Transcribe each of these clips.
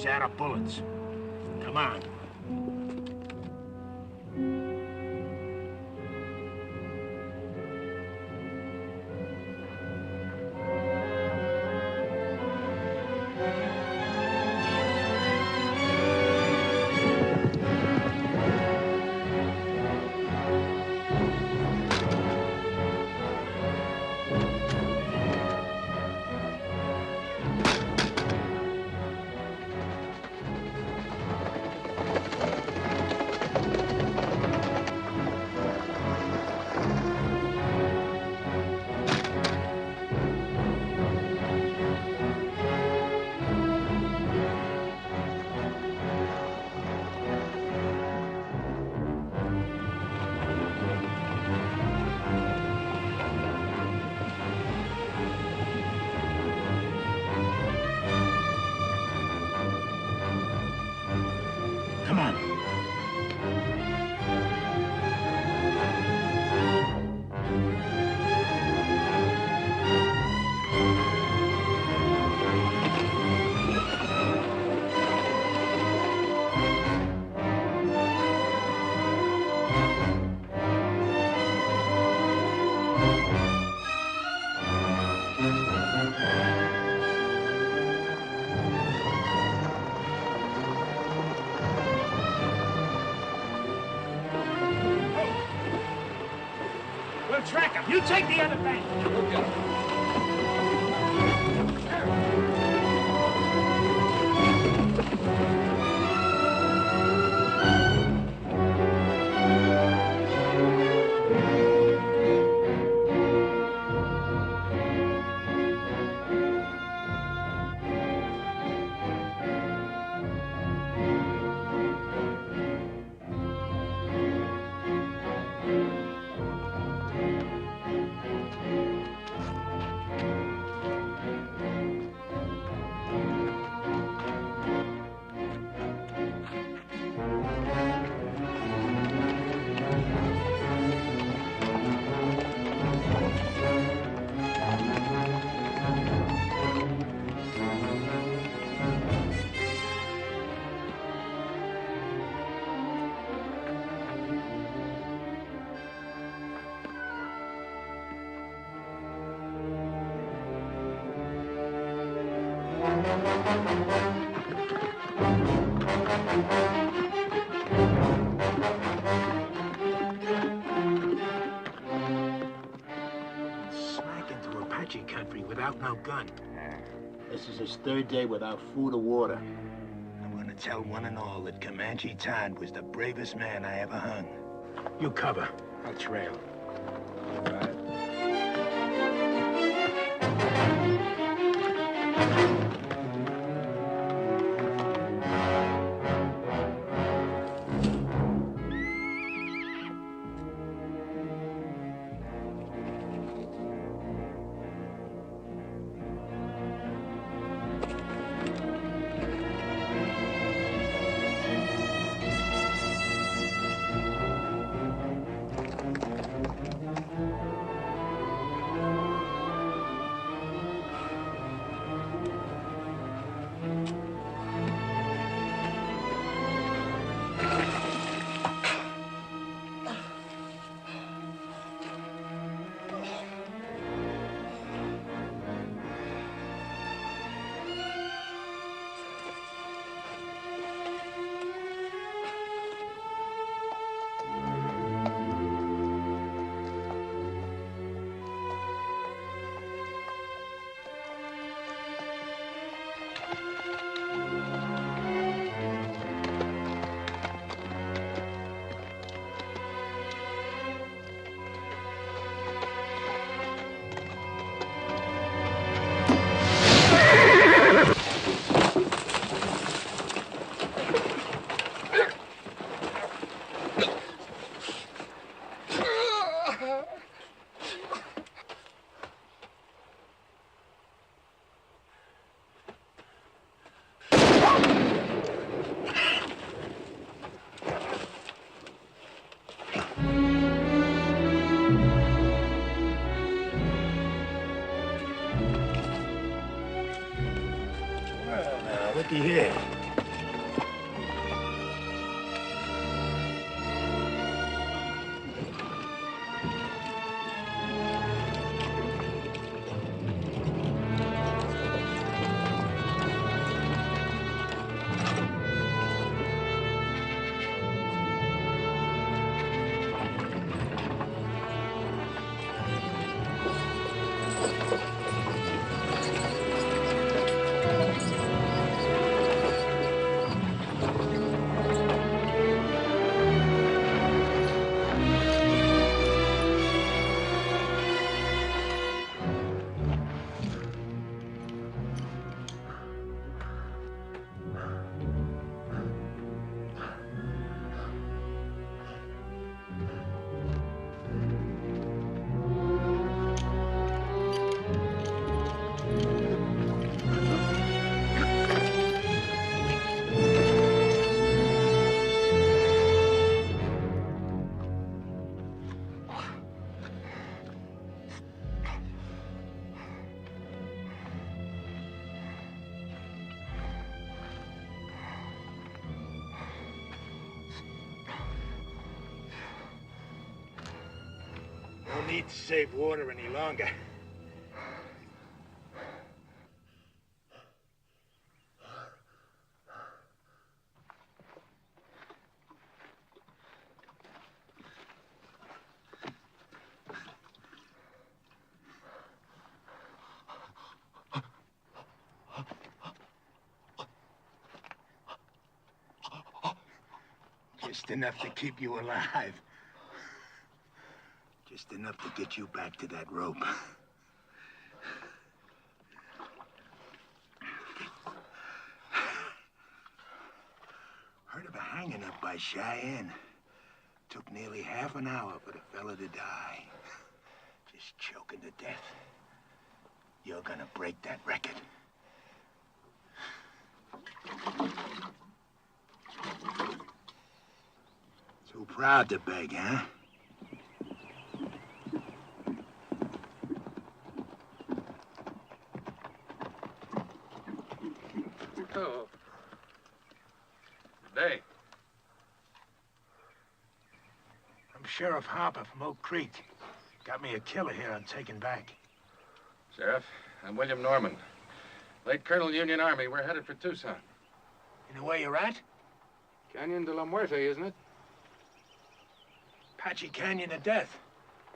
He's out of bullets. Come on. Come on. We'll track him. You take the other bank. Okay. Smack into Apache country without no gun. This is his third day without food or water. I'm gonna tell one and all that Comanche Todd was the bravest man I ever hung. You cover. I'll trail. All right. Looky here. no need to save water any longer. Just enough to keep you alive. Just enough to get you back to that rope. Heard of a hanging up by Cheyenne. Took nearly half an hour for the fella to die. Just choking to death. You're gonna break that record. Too proud to beg, huh? Oh. Good day. I'm Sheriff Harper from Oak Creek. Got me a killer here I'm taking back. Sheriff, I'm William Norman. Late Colonel, Union Army. We're headed for Tucson. You know where you're at? Canyon de la Muerte, isn't it? Apache Canyon of Death.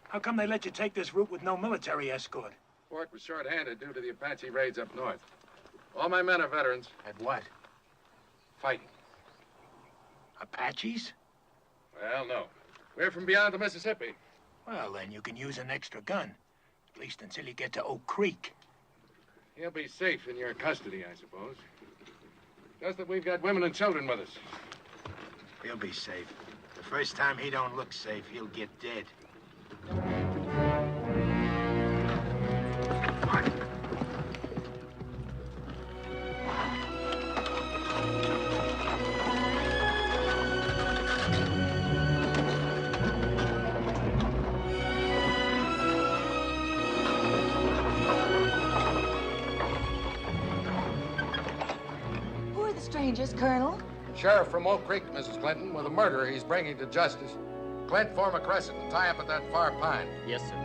How come they let you take this route with no military escort? Fort was short-handed due to the Apache raids up north. All my men are veterans. At what? Fighting. Apaches? Well, no. We're from beyond the Mississippi. Well, then you can use an extra gun. At least until you get to Oak Creek. He'll be safe in your custody, I suppose. Just that we've got women and children with us. He'll be safe. The first time he don't look safe, he'll get dead. Who are the strangers, Colonel? Sheriff from Oak Creek, Mrs. Clinton, with a murderer he's bringing to justice. Clint, form a crescent and tie up at that far pine. Yes, sir.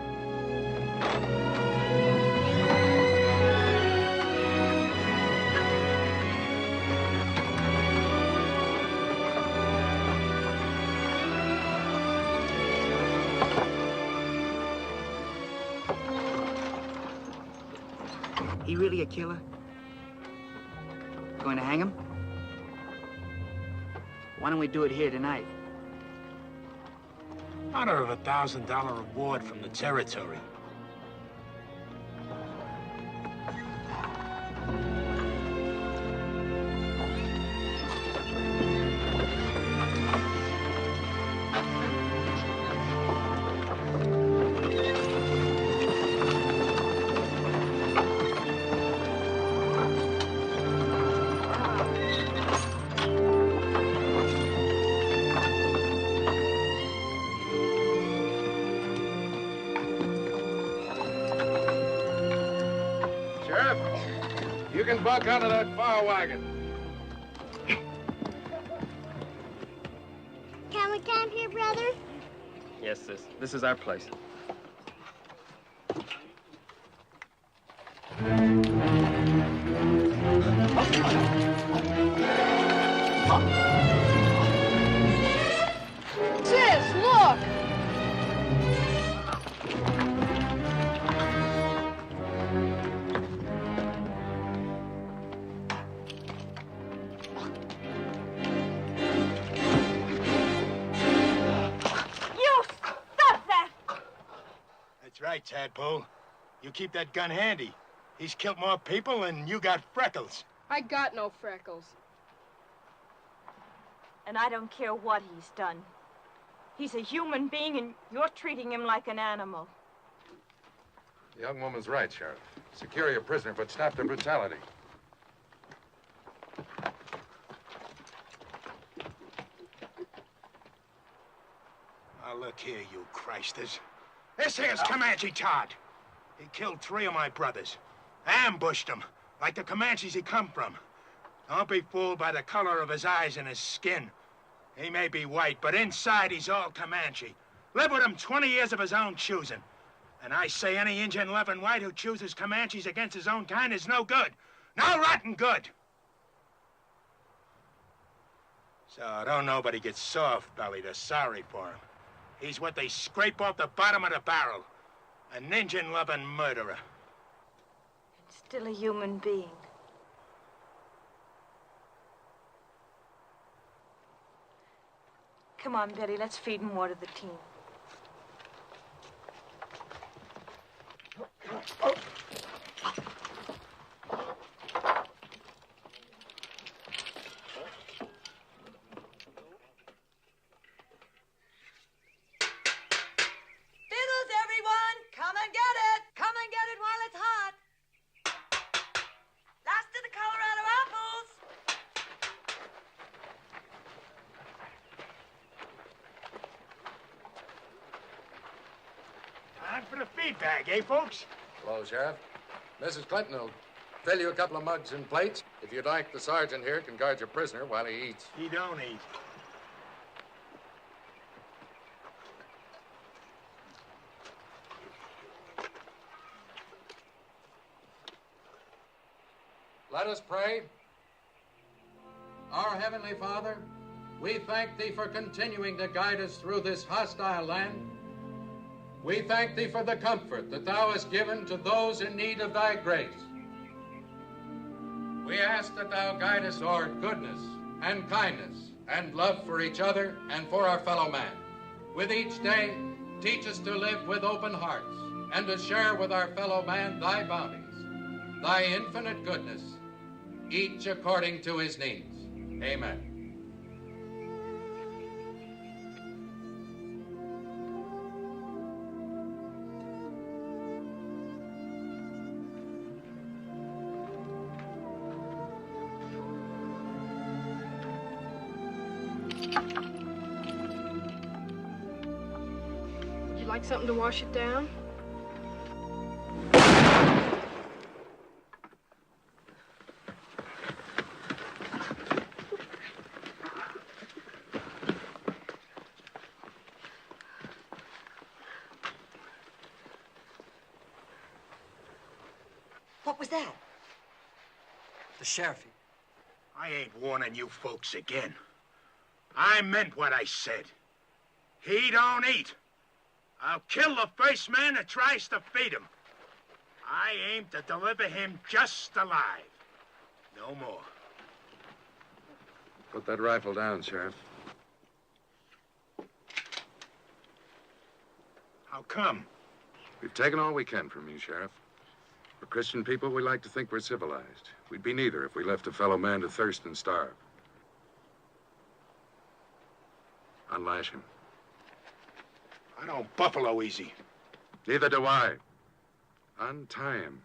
He really a killer? Going to hang him? Why don't we do it here tonight? Honor of $1,000 reward from the territory. You can buck onto that far wagon. Can we camp here, brother? Yes, sis. This is our place. Sis, look! Right, Tadpole. You keep that gun handy. He's killed more people than you got freckles. I got no freckles. And I don't care what he's done. He's a human being, and you're treating him like an animal. The young woman's right, Sheriff. Secure your prisoner, but stop the brutality. Now, look here, you Christers. This here's Comanche Todd. He killed 3 of my brothers. Ambushed them, like the Comanches he come from. Don't be fooled by the color of his eyes and his skin. He may be white, but inside he's all Comanche. Lived with him 20 years of his own choosing. And I say any Indian loving white who chooses Comanches against his own kind is no good. No rotten good. So don't nobody get soft-bellied or sorry for him. He's what they scrape off the bottom of the barrel. An Indian-loving murderer. And still a human being. Come on, Betty, let's feed and water the team. Time for the feed bag, eh, folks? Hello, Sheriff. Mrs. Clinton will fill you a couple of mugs and plates. If you'd like, the sergeant here can guard your prisoner while he eats. He don't eat. Let us pray. Our Heavenly Father, we thank Thee for continuing to guide us through this hostile land. We thank Thee for the comfort that Thou hast given to those in need of Thy grace. We ask that Thou guide us toward goodness and kindness and love for each other and for our fellow man. With each day, teach us to live with open hearts and to share with our fellow man Thy bounties, Thy infinite goodness, each according to his needs. Amen. Would you like something to wash it down? What was that? The sheriff. I ain't warning you folks again. I meant what I said. He don't eat. I'll kill the first man that tries to feed him. I aim to deliver him just alive. No more. Put that rifle down, Sheriff. How come? We've taken all we can from you, Sheriff. For Christian people, we like to think we're civilized. We'd be neither if we left a fellow man to thirst and starve. Unlash him. I don't buffalo easy. Neither do I. Untie him.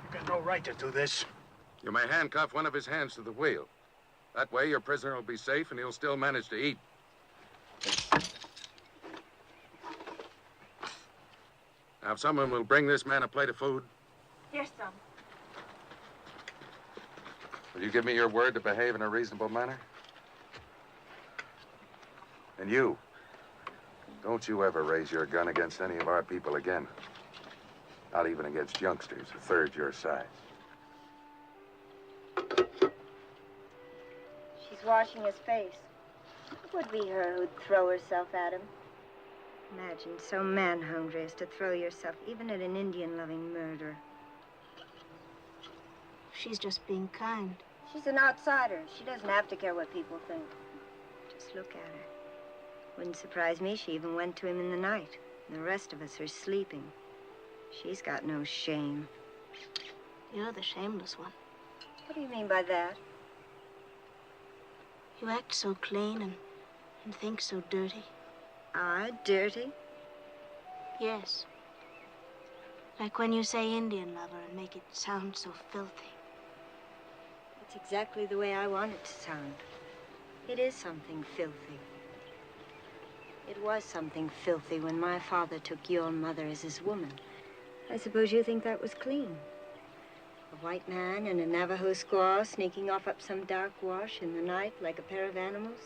You got no right to do this. You may handcuff one of his hands to the wheel. That way, your prisoner will be safe and he'll still manage to eat. Now, if someone will bring this man a plate of food, Here's some. will you give me your word to behave in a reasonable manner? And you, don't you ever raise your gun against any of our people again. Not even against youngsters a third your size. She's washing his face. It would be her who'd throw herself at him. Imagine so man-hungry as to throw yourself even at an Indian-loving murderer. She's just being kind. She's an outsider. She doesn't have to care what people think. Just look at her. Wouldn't surprise me she even went to him in the night. And the rest of us are sleeping. She's got no shame. You're the shameless one. What do you mean by that? You act so clean and think so dirty. Ah, dirty? Yes. Like when you say Indian lover and make it sound so filthy. That's exactly the way I want it to sound. It is something filthy. It was something filthy when my father took your mother as his woman. I suppose you think that was clean. A white man and a Navajo squaw sneaking off up some dark wash in the night like a pair of animals.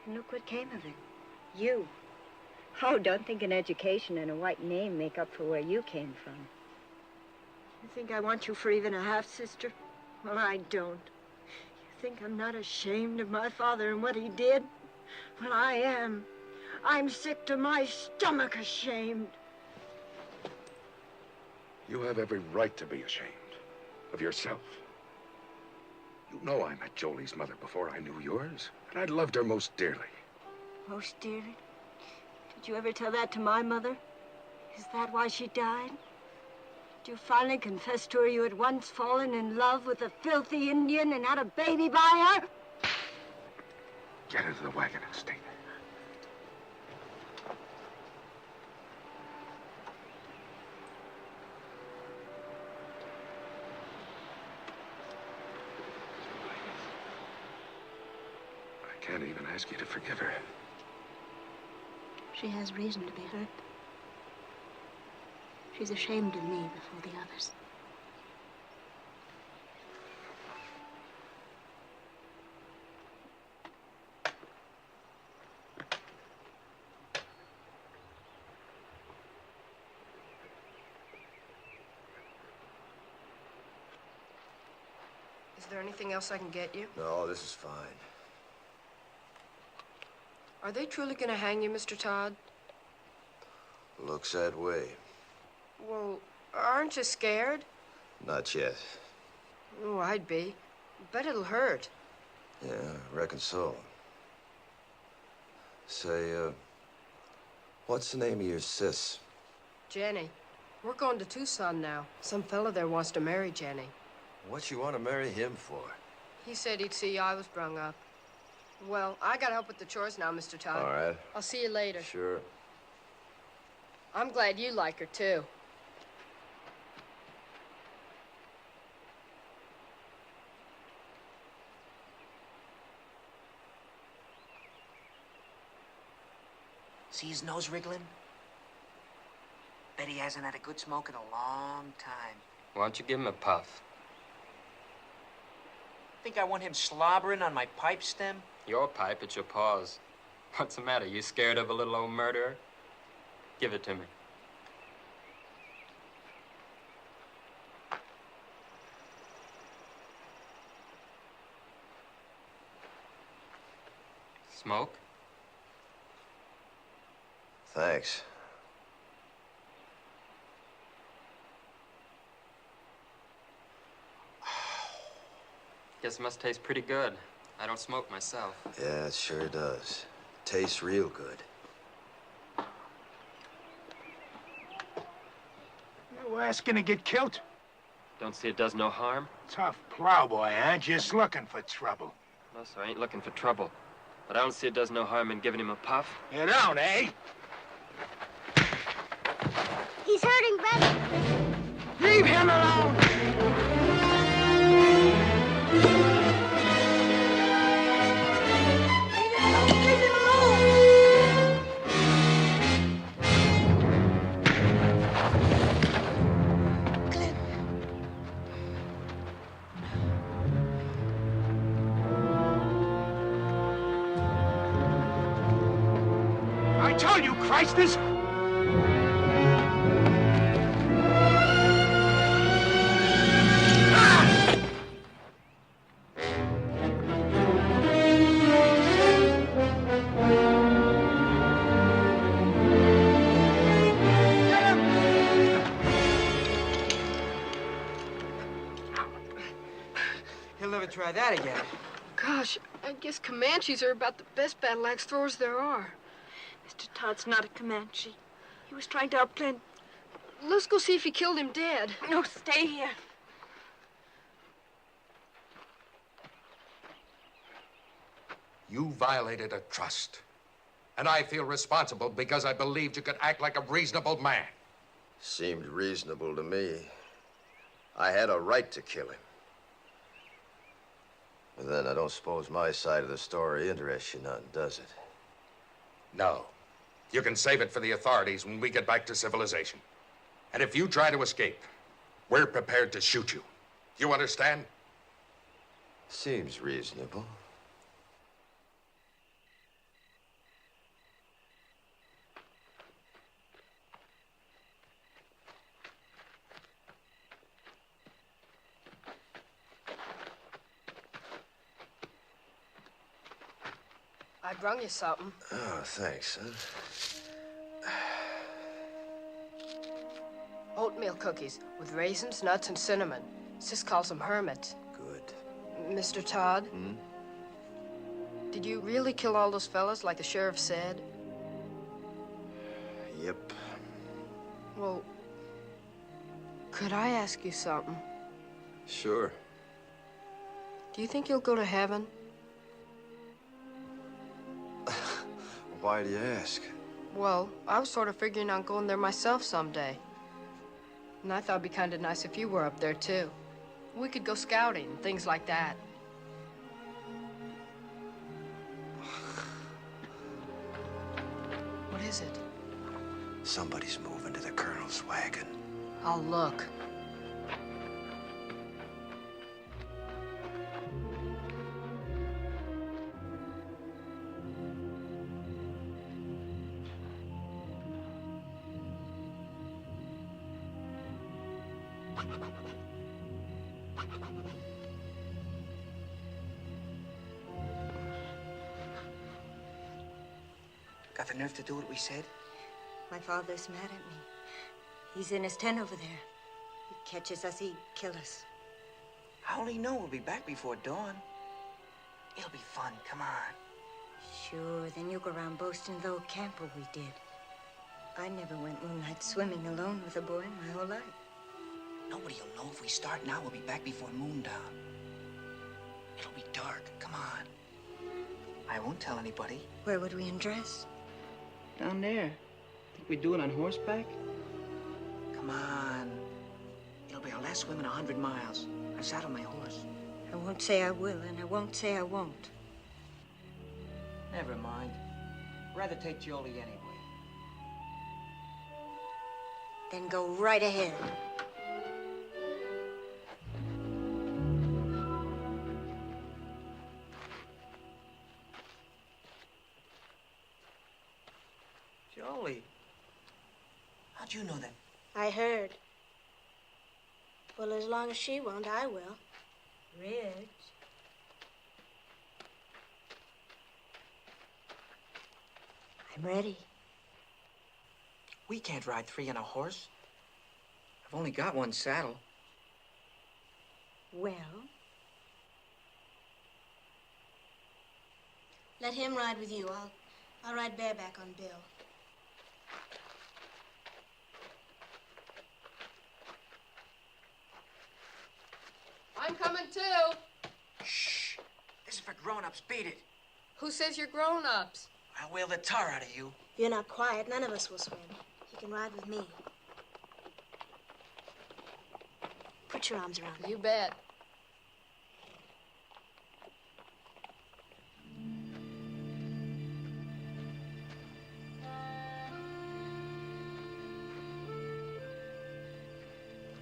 And look what came of it. You. Oh, don't think an education and a white name make up for where you came from. You think I want you for even a half-sister? Well, I don't. You think I'm not ashamed of my father and what he did? Well, I am. I'm sick to my stomach ashamed. You have every right to be ashamed of yourself. You know I met Jolie's mother before I knew yours, and I loved her most dearly. Most dearly? Did you ever tell that to my mother? Is that why she died? Did you finally confess to her you had once fallen in love with a filthy Indian and had a baby by her? Get into the wagon and stay there. I can't even ask you to forgive her. She has reason to be hurt. She's ashamed of me before the others. Is there anything else I can get you? No, this is fine. Are they truly going to hang you, Mr. Todd? Looks that way. Well, aren't you scared? Not yet. Oh, I'd be. Bet it'll hurt. Yeah, I reckon so. Say, what's the name of your sis? Jenny. We're going to Tucson now. Some fella there wants to marry Jenny. What you want to marry him for? He said he'd see I was brung up. Well, I gotta help with the chores now, Mr. Todd. All right. I'll see you later. Sure. I'm glad you like her, too. See his nose wriggling? Bet he hasn't had a good smoke in a long time. Why don't you give him a puff? Think I want him slobbering on my pipe stem? Your pipe, it's your paws. What's the matter? You scared of a little old murderer? Give it to me. Smoke? Thanks. Guess it must taste pretty good. I don't smoke myself. Yeah, it sure does. Tastes real good. You asking to get killed? Don't see it does no harm? Tough plowboy, huh? Just looking for trouble. No, sir, I ain't looking for trouble. But I don't see it does no harm in giving him a puff. You don't, eh? He's hurting Betty. Leave him alone! I told you, Christus! He'll never try that again. Gosh, I guess Comanches are about the best battle axe throwers there are. Mr. Todd's not a Comanche. He was trying to help Clint. Let's go see if he killed him dead. No, stay here. You violated a trust. And I feel responsible because I believed you could act like a reasonable man. Seemed reasonable to me. I had a right to kill him. But then I don't suppose my side of the story interests you none, does it? No. You can save it for the authorities when we get back to civilization. And if you try to escape, we're prepared to shoot you. You understand? Seems reasonable. I brung you something. Oh, thanks, son. Oatmeal cookies with raisins, nuts, and cinnamon. Sis calls them hermits. Good. Mr. Todd? Hmm? Did you really kill all those fellas like the sheriff said? Yep. Well, could I ask you something? Sure. Do you think you'll go to heaven? Why do you ask? Well, I was sort of figuring on going there myself someday. And I thought it'd be kind of nice if you were up there, too. We could go scouting and things like that. What is it? Somebody's moving to the colonel's wagon. I'll look. Got the nerve to do what we said? My father's mad at me. He's in his tent over there. He catches us, he'd kill us. I only know we'll be back before dawn. It'll be fun, come on. Sure, then you go around boasting the old camper we did. I never went moonlight swimming alone with a boy my whole life. Nobody'll know if we start now, we'll be back before moon down. It'll be dark, come on. I won't tell anybody. Where would we undress? Down there. Think we'd do it on horseback? Come on. It'll be our last swim in 100 miles. I saddle my horse. I won't say I will, and I won't say I won't. Never mind. Rather take Jolie anyway. Then go right ahead. Jolie. How'd you know that? I heard. Well, as long as she won't, I will. Rich. I'm ready. We can't ride three on a horse. I've only got one saddle. Well? Let him ride with you. I'll ride bareback on Bill. I'm coming, too. Shh. This is for grown-ups. Beat it. Who says you're grown-ups? I'll whale the tar out of you. If you're not quiet, none of us will swim. You can ride with me. Put your arms around me. You bet.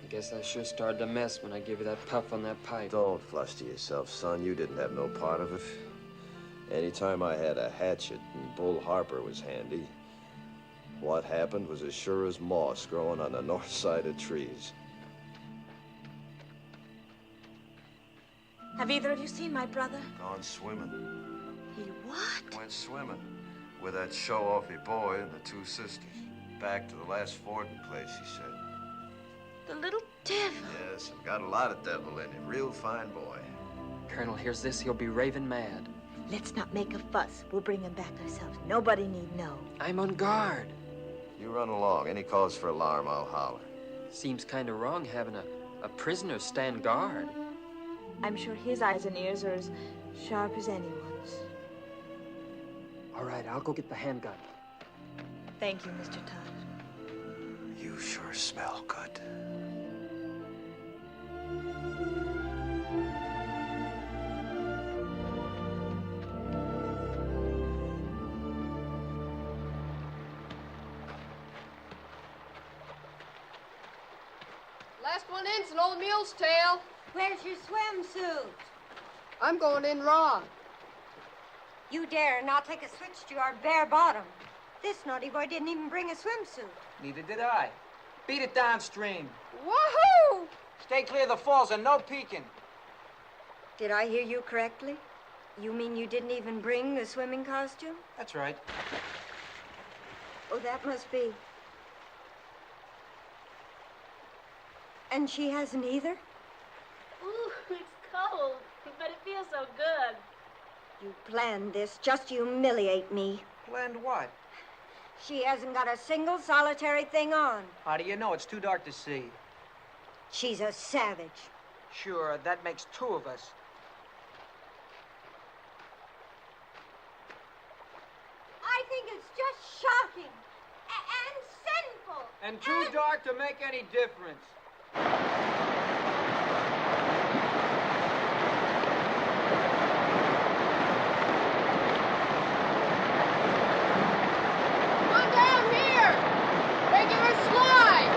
I guess I sure started a mess when I gave you that puff on that pipe. Don't fluster yourself, son. You didn't have no part of it. Anytime I had a hatchet and Bull Harper was handy, what happened was as sure as moss growing on the north side of trees. Have either of you seen my brother? Gone swimming. He what? Went swimming with that show-offy boy and the two sisters. Back to the last fording place, he said. The little devil. Yes, and got a lot of devil in him. Real fine boy. Colonel hears this, he'll be raving mad. Let's not make a fuss. We'll bring him back ourselves. Nobody need know. I'm on guard. You run along. Any cause for alarm, I'll holler. Seems kind of wrong having a prisoner stand guard. I'm sure his eyes and ears are as sharp as anyone's. All right, I'll go get the handgun. Thank you, Mr. Todd. You sure smell good. Last one in's an old mule's tail. Where's your swimsuit? I'm going in raw. You dare not take a switch to our bare bottom. This naughty boy didn't even bring a swimsuit. Neither did I. Beat it downstream. Woohoo! Stay clear of the falls and no peeking. Did I hear you correctly? You mean you didn't even bring the swimming costume? That's right. Oh, that must be. And she hasn't either? Ooh, it's cold, but it feels so good. You planned this just to humiliate me. Planned what? She hasn't got a single solitary thing on. How do you know? It's too dark to see. She's a savage. Sure, that makes two of us. I think it's just shocking and sinful. And too dark to make any difference. Come down here! Regular slide!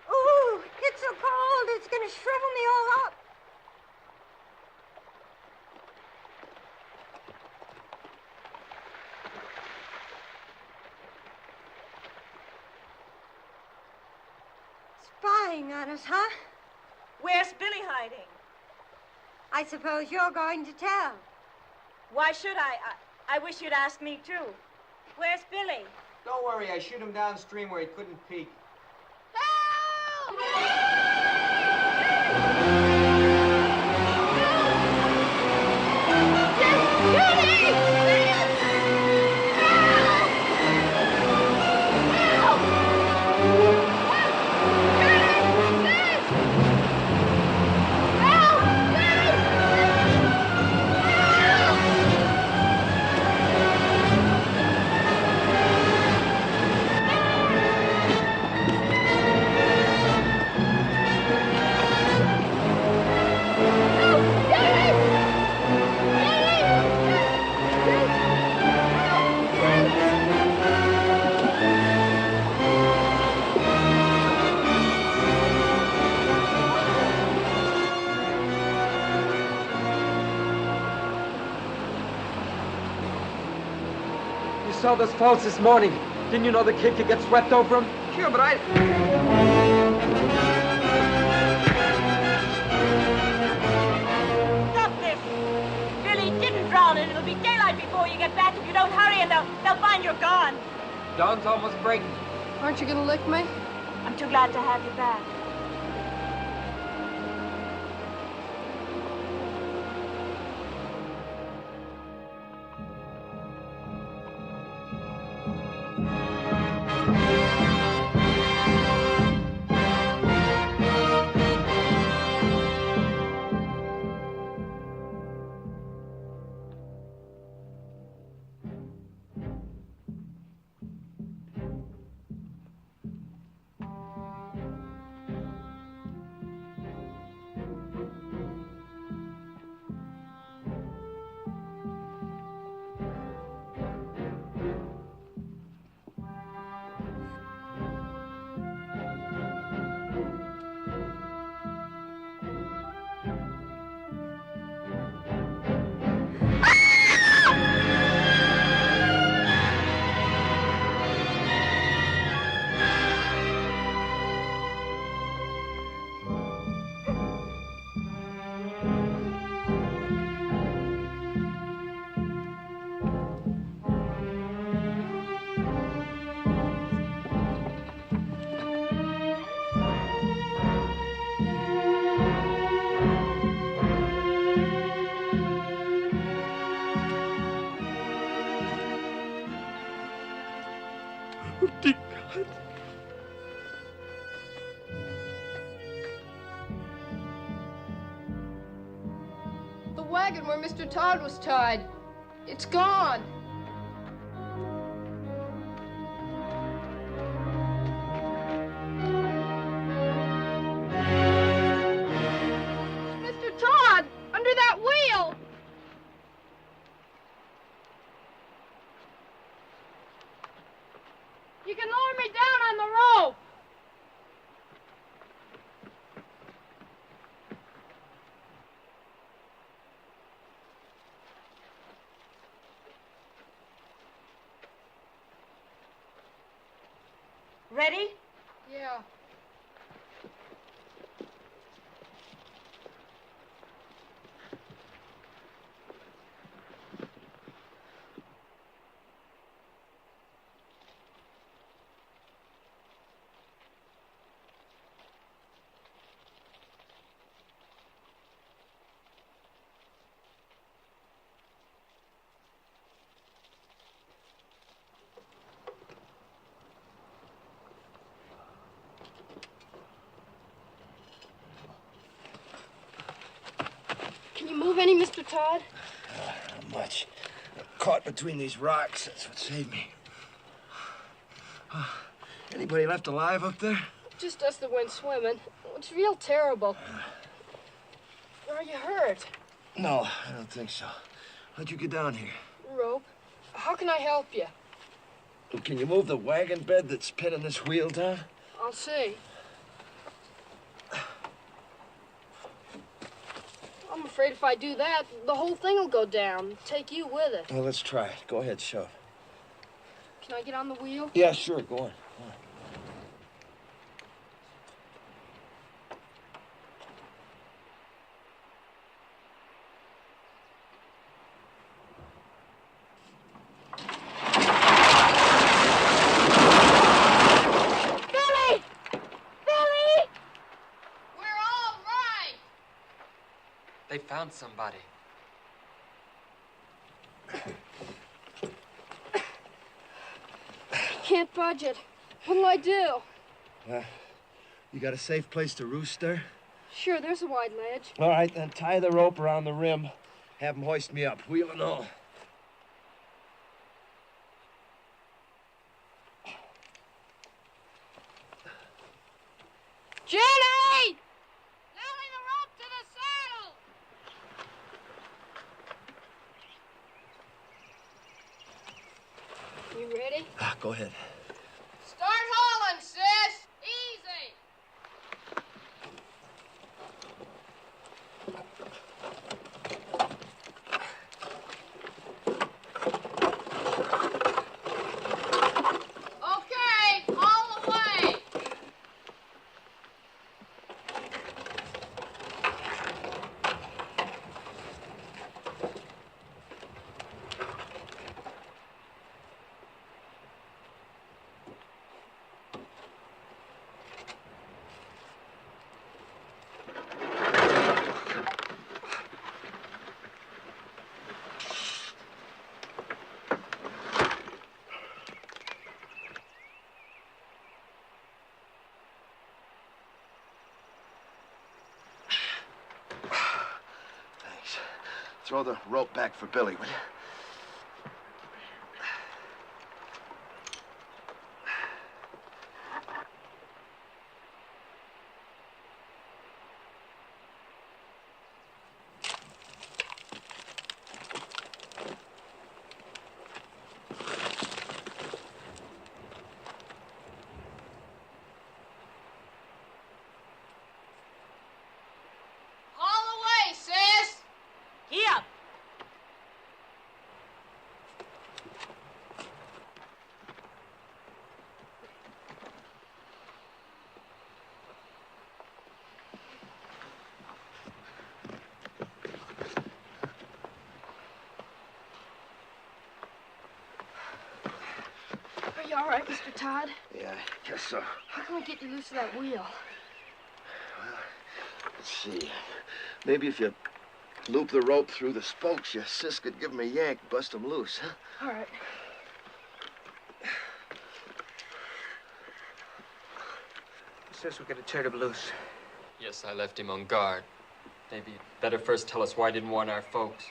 Ooh, it's so cold, it's gonna shrivel me all up. Spying on us, huh? Where's Billy hiding? I suppose you're going to tell. Why should I? I wish you'd ask me, too. Where's Billy? Don't worry, I shoot him downstream where he couldn't peek. Saw those falls this morning. Didn't you know the kid could get swept over them? Sure, but I... Stop this! Billy didn't drown, and it'll be daylight before you get back if you don't hurry, and they'll find you're gone. Dawn's almost breaking. Aren't you gonna lick me? I'm too glad to have you back. where Mr. Todd was tied. It's gone. Mr. Todd, under that wheel. You can lower me down on the rope. Ready? Yeah. Can you move any, Mr. Todd? Not much. Caught between these rocks. That's what saved me. Anybody left alive up there? Just us that went swimming. It's real terrible. Are you hurt? No, I don't think so. How'd you get down here? Rope. How can I help you? Can you move the wagon bed that's pinning this wheel down? I'll see. I'm afraid if I do that, the whole thing will go down. Take you with it. Well, let's try it. Go ahead, shove. Can I get on the wheel? Yeah, sure. Go on. Go on. They found somebody. Can't budge it. What'll I do? You got a safe place to roost there? Sure, there's a wide ledge. All right, then tie the rope around the rim. Have them hoist me up, wheel and all. Jenny! You ready? Go ahead. Start hauling, sis! Easy! Okay, haul away! Throw the rope back for Billy, will you? Are you all right, Mr. Todd? Yeah, I guess so. How can we get you loose of that wheel? Well, let's see. Maybe if you loop the rope through the spokes, your sis could give 'em a yank, bust 'em loose, huh? All right. Sis, we gotta turn him loose. Yes, I left him on guard. Maybe you'd better first tell us why he didn't warn our folks.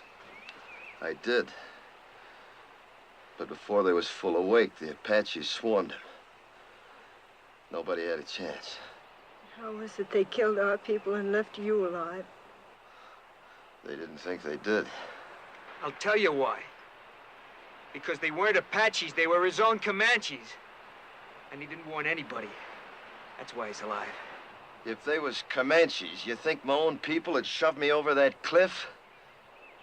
I did. But before they was full awake, the Apaches swarmed him. Nobody had a chance. How was it they killed our people and left you alive? They didn't think they did. I'll tell you why. Because they weren't Apaches, they were his own Comanches. And he didn't warn anybody. That's why he's alive. If they was Comanches, you think my own people had shoved me over that cliff?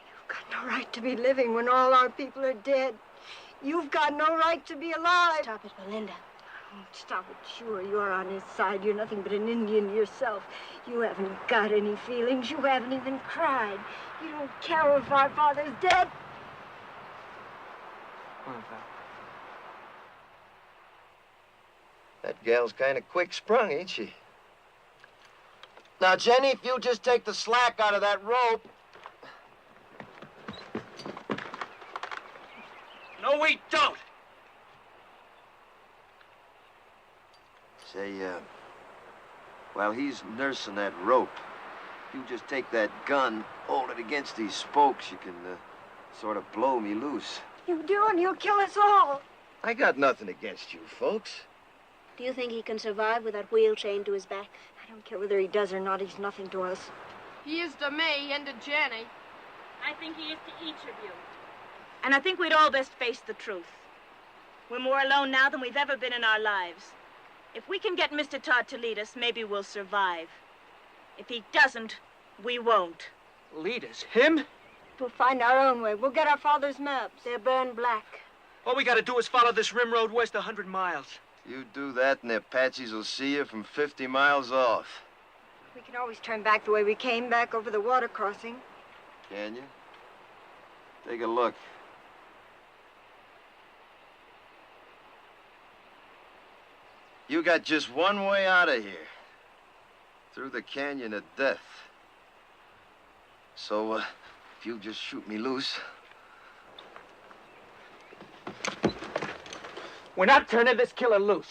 You've got no right to be living when all our people are dead. You've got no right to be alive. Stop it, Belinda. Oh, stop it. Sure, you're on his side. You're nothing but an Indian yourself. You haven't got any feelings. You haven't even cried. You don't care if our father's dead. Come on, Val. That gal's kind of quick-sprung, ain't she? Now, Jenny, if you'll just take the slack out of that rope. No, we don't! Say, while he's nursing that rope, you just take that gun, hold it against these spokes, you can, sort of blow me loose. You do, and he'll kill us all. I got nothing against you, folks. Do you think he can survive with that wheel chained to his back? I don't care whether he does or not. He's nothing to us. He is to me and to Jenny. I think he is to each of you. And I think we'd all best face the truth. We're more alone now than we've ever been in our lives. If we can get Mr. Todd to lead us, maybe we'll survive. If he doesn't, we won't. Lead us? Him? We'll find our own way. We'll get our father's maps. They're burned black. All we gotta do is follow this rim road west 100 miles. You do that and the Apaches will see you from 50 miles off. We can always turn back the way we came, back over the water crossing. Can you? Take a look. You got just one way out of here. Through the canyon of death. So, if you'll just shoot me loose. We're not turning this killer loose.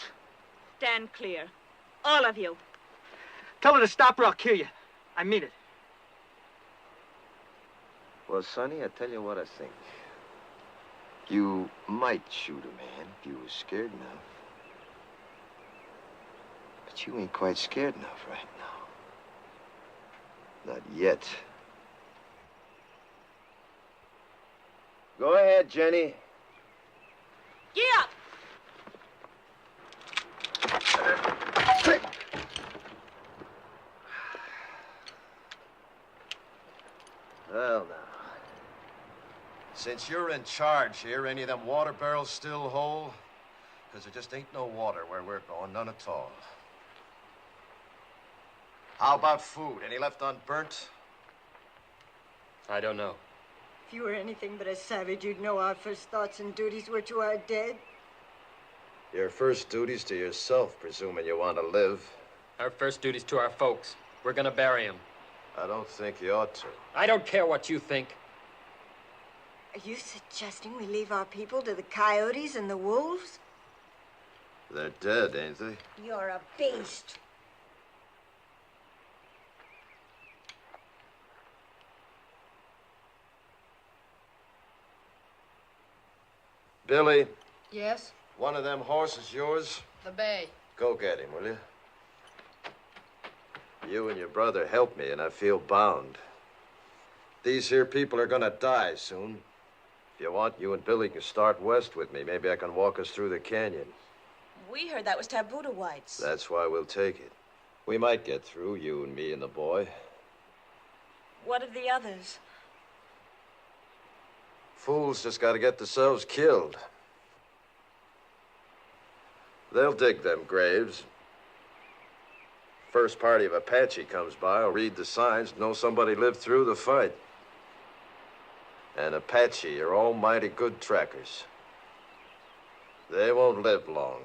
Stand clear. All of you. Tell her to stop or I'll kill you. I mean it. Well, Sonny, I tell you what I think. You might shoot a man if you was scared enough. But you ain't quite scared enough right now. Not yet. Go ahead, Jenny. Get up! Well, now. Since you're in charge here, any of them water barrels still whole? Because there just ain't no water where we're going, none at all. How about food? Any left unburnt? I don't know. If you were anything but a savage, you'd know our first thoughts and duties were to our dead. Your first duty's to yourself, presuming you want to live. Our first duty's to our folks. We're gonna bury him. I don't think you ought to. I don't care what you think. Are you suggesting we leave our people to the coyotes and the wolves? They're dead, ain't they? You're a beast. Billy, Yes? one of them horses yours? The bay. Go get him, will you? You and your brother helped me, and I feel bound. These here people are gonna die soon. If you want, you and Billy can start west with me. Maybe I can walk us through the canyon. We heard that was taboo to whites. That's why we'll take it. We might get through, you and me and the boy. What of the others? Fools just gotta get themselves killed. They'll dig them graves. First party of Apache comes by, will read the signs, know somebody lived through the fight. And Apache are almighty good trackers. They won't live long.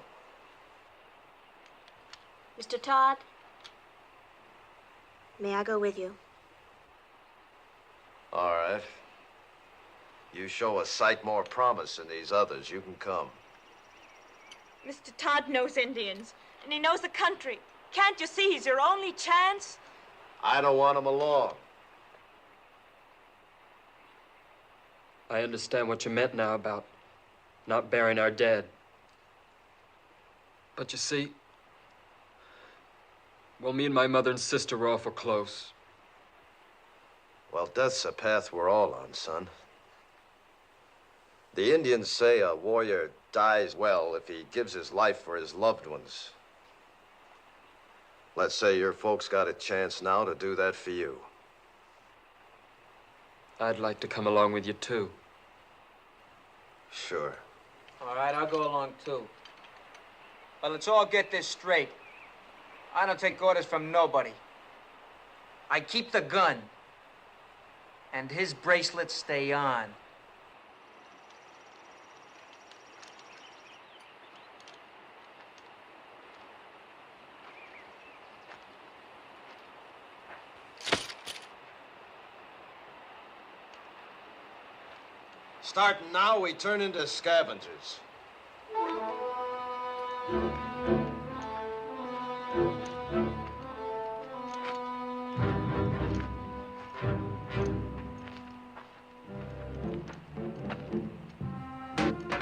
Mr. Todd, may I go with you? All right. You show a sight more promise than these others, you can come. Mr. Todd knows Indians, and he knows the country. Can't you see he's your only chance? I don't want him along. I understand what you meant now about not burying our dead. But you see, well, me and my mother and sister were awful close. Well, death's a path we're all on, son. The Indians say a warrior dies well if he gives his life for his loved ones. Let's say your folks got a chance now to do that for you. I'd like to come along with you, too. Sure. All right, I'll go along, too. But let's all get this straight. I don't take orders from nobody. I keep the gun. And his bracelets stay on. Starting now, we turn into scavengers.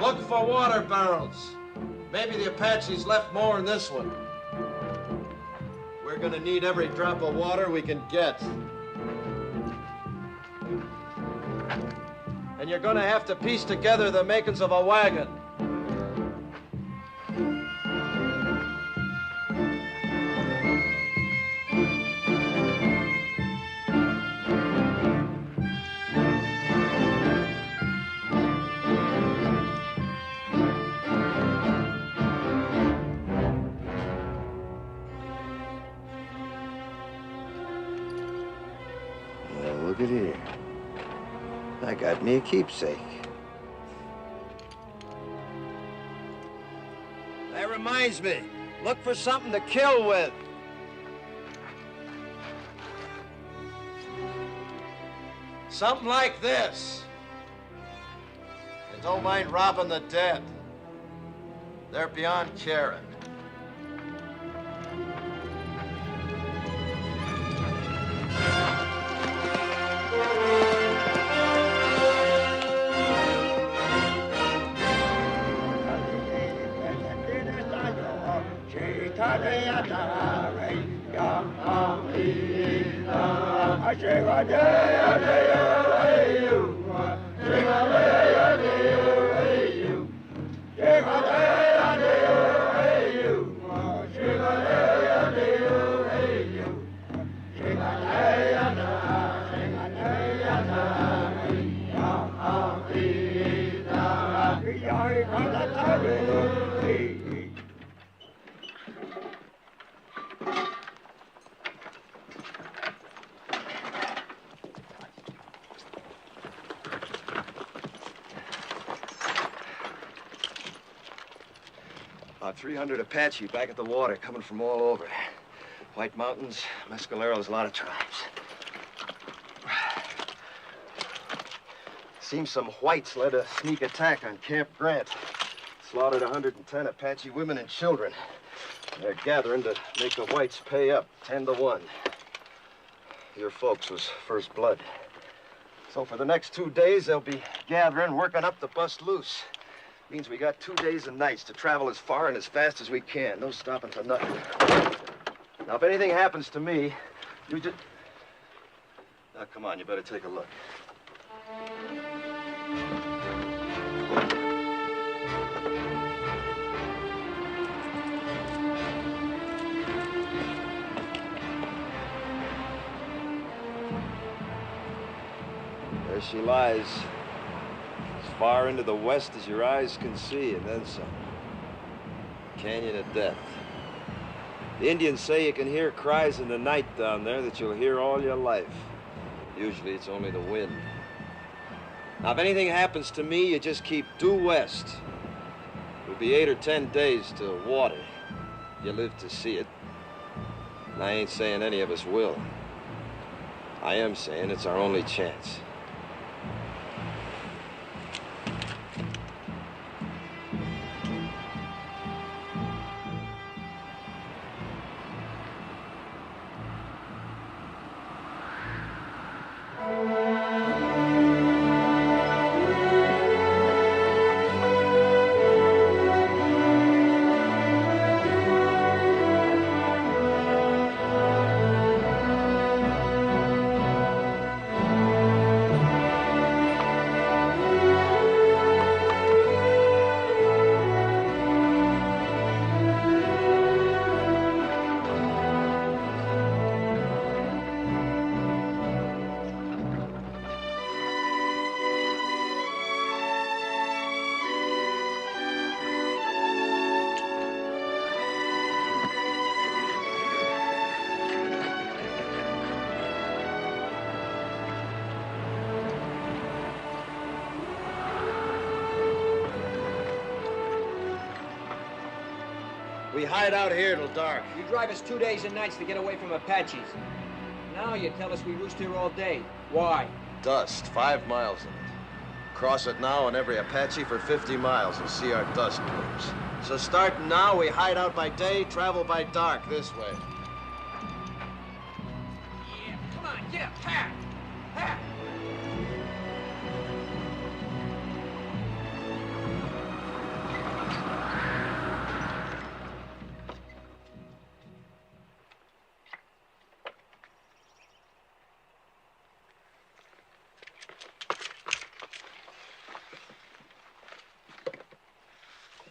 Look for water barrels. Maybe the Apaches left more in this one. We're gonna need every drop of water we can get. And you're gonna have to piece together the makings of a wagon. Well, look at here. I got me a keepsake. That reminds me, look for something to kill with. Something like this. And don't mind robbing the dead. They're beyond caring. About 300 Apache back at the water, coming from all over. White Mountains, Mescaleros, a lot of tribes. Seems some whites led a sneak attack on Camp Grant. Slaughtered 110 Apache women and children. They're gathering to make the whites pay up, 10-1. Your folks was first blood. So for the next 2 days, they'll be gathering, working up the bust loose. Means we got 2 days and nights to travel as far and as fast as we can. No stopping for nothing. Now, if anything happens to me, you just... Now, come on, you better take a look. There she lies. As far into the west as your eyes can see, and then some. Canyon of Death. The Indians say you can hear cries in the night down there that you'll hear all your life. Usually it's only the wind. Now, if anything happens to me, you just keep due west. It'll be 8 or 10 days to water. You live to see it. And I ain't saying any of us will. I am saying it's our only chance. We hide out here till dark. You drive us 2 days and nights to get away from Apaches. Now you tell us we roost here all day. Why? Dust, 5 miles in it. Cross it now and every Apache for 50 miles and see our dust plumes. So starting now, we hide out by day, travel by dark this way. Yeah, come on, get up, ha! Ha!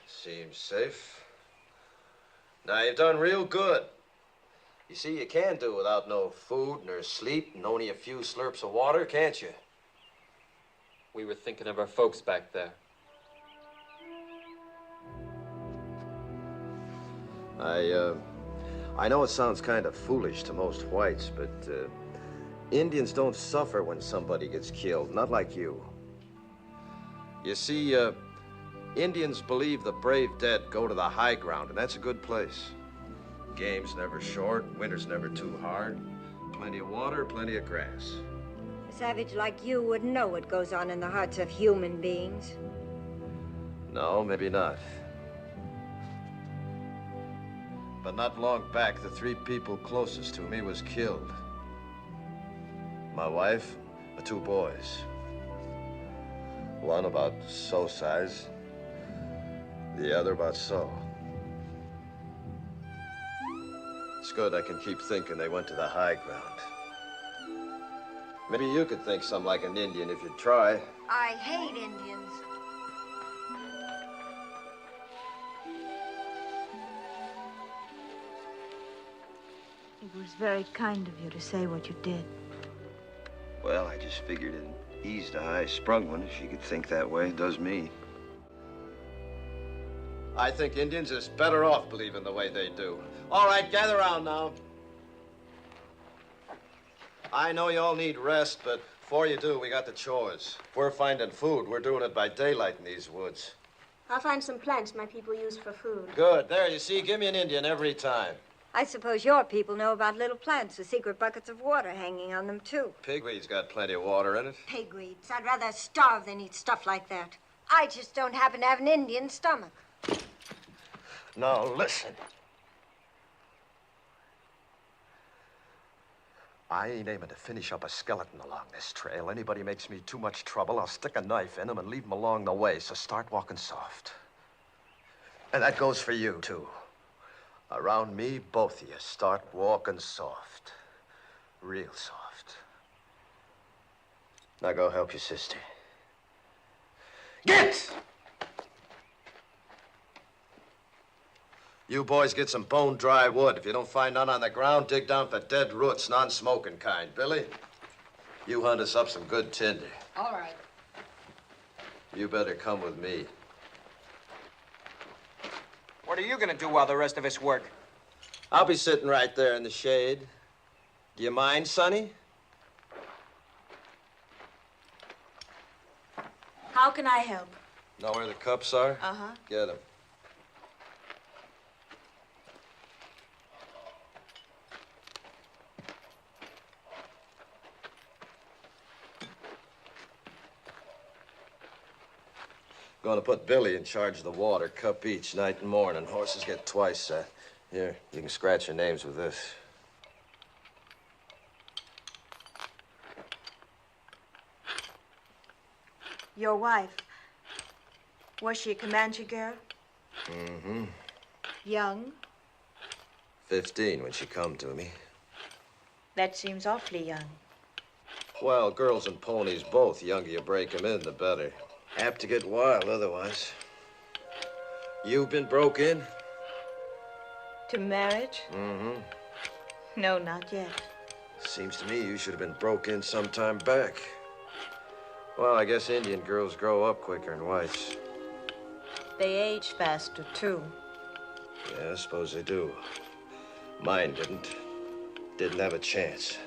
Seems safe. Now, you've done real good. You see, you can do without no food nor sleep and only a few slurps of water, can't you? We were thinking of our folks back there. I know it sounds kind of foolish to most whites, but Indians don't suffer when somebody gets killed, not like you. You see, Indians believe the brave dead go to the high ground, and that's a good place. Game's never short, winter's never too hard. Plenty of water, plenty of grass. A savage like you wouldn't know what goes on in the hearts of human beings. No, maybe not. But not long back, the 3 people closest to me was killed. My wife, the 2 boys. One about so size, the other about so. It's good I can keep thinking they went to the high ground. Maybe you could think some like an Indian if you'd try. I hate Indians. It was very kind of you to say what you did. Well, I just figured it eased a high-sprung one if she could think that way. It does me. I think Indians is better off believing the way they do. All right, gather around now. I know you all need rest, but before you do, we got the chores. If we're finding food, we're doing it by daylight in these woods. I'll find some plants my people use for food. Good. There, you see, give me an Indian every time. I suppose your people know about little plants with secret buckets of water hanging on them, too. Pigweed's got plenty of water in it. Pigweeds. I'd rather starve than eat stuff like that. I just don't happen to have an Indian stomach. Now, listen. I ain't aiming to finish up a skeleton along this trail. Anybody makes me too much trouble, I'll stick a knife in him and leave him along the way, so start walking soft. And that goes for you, too. Around me, both of you, start walking soft. Real soft. Now go help your sister. Get! You boys get some bone-dry wood. If you don't find none on the ground, dig down for dead roots, non-smoking kind. Billy, you hunt us up some good tinder. All right. You better come with me. What are you gonna do while the rest of us work? I'll be sitting right there in the shade. Do you mind, Sonny? How can I help? Know where the cups are? Uh-huh. Get them. Going to put Billy in charge of the water, cup each, night and morning. Horses get twice that. Here, you can scratch your names with this. Your wife, was she a Comanche girl? Mm-hmm. Young? 15 when she come to me. That seems awfully young. Well, girls and ponies both. The younger you break 'em in, the better. Apt to get wild otherwise. You've been broke in? To marriage? Mm-hmm. No, not yet. Seems to me you should have been broke in some time back. Well, I guess Indian girls grow up quicker than whites. They age faster, too. Yeah, I suppose they do. Mine didn't. Didn't have a chance.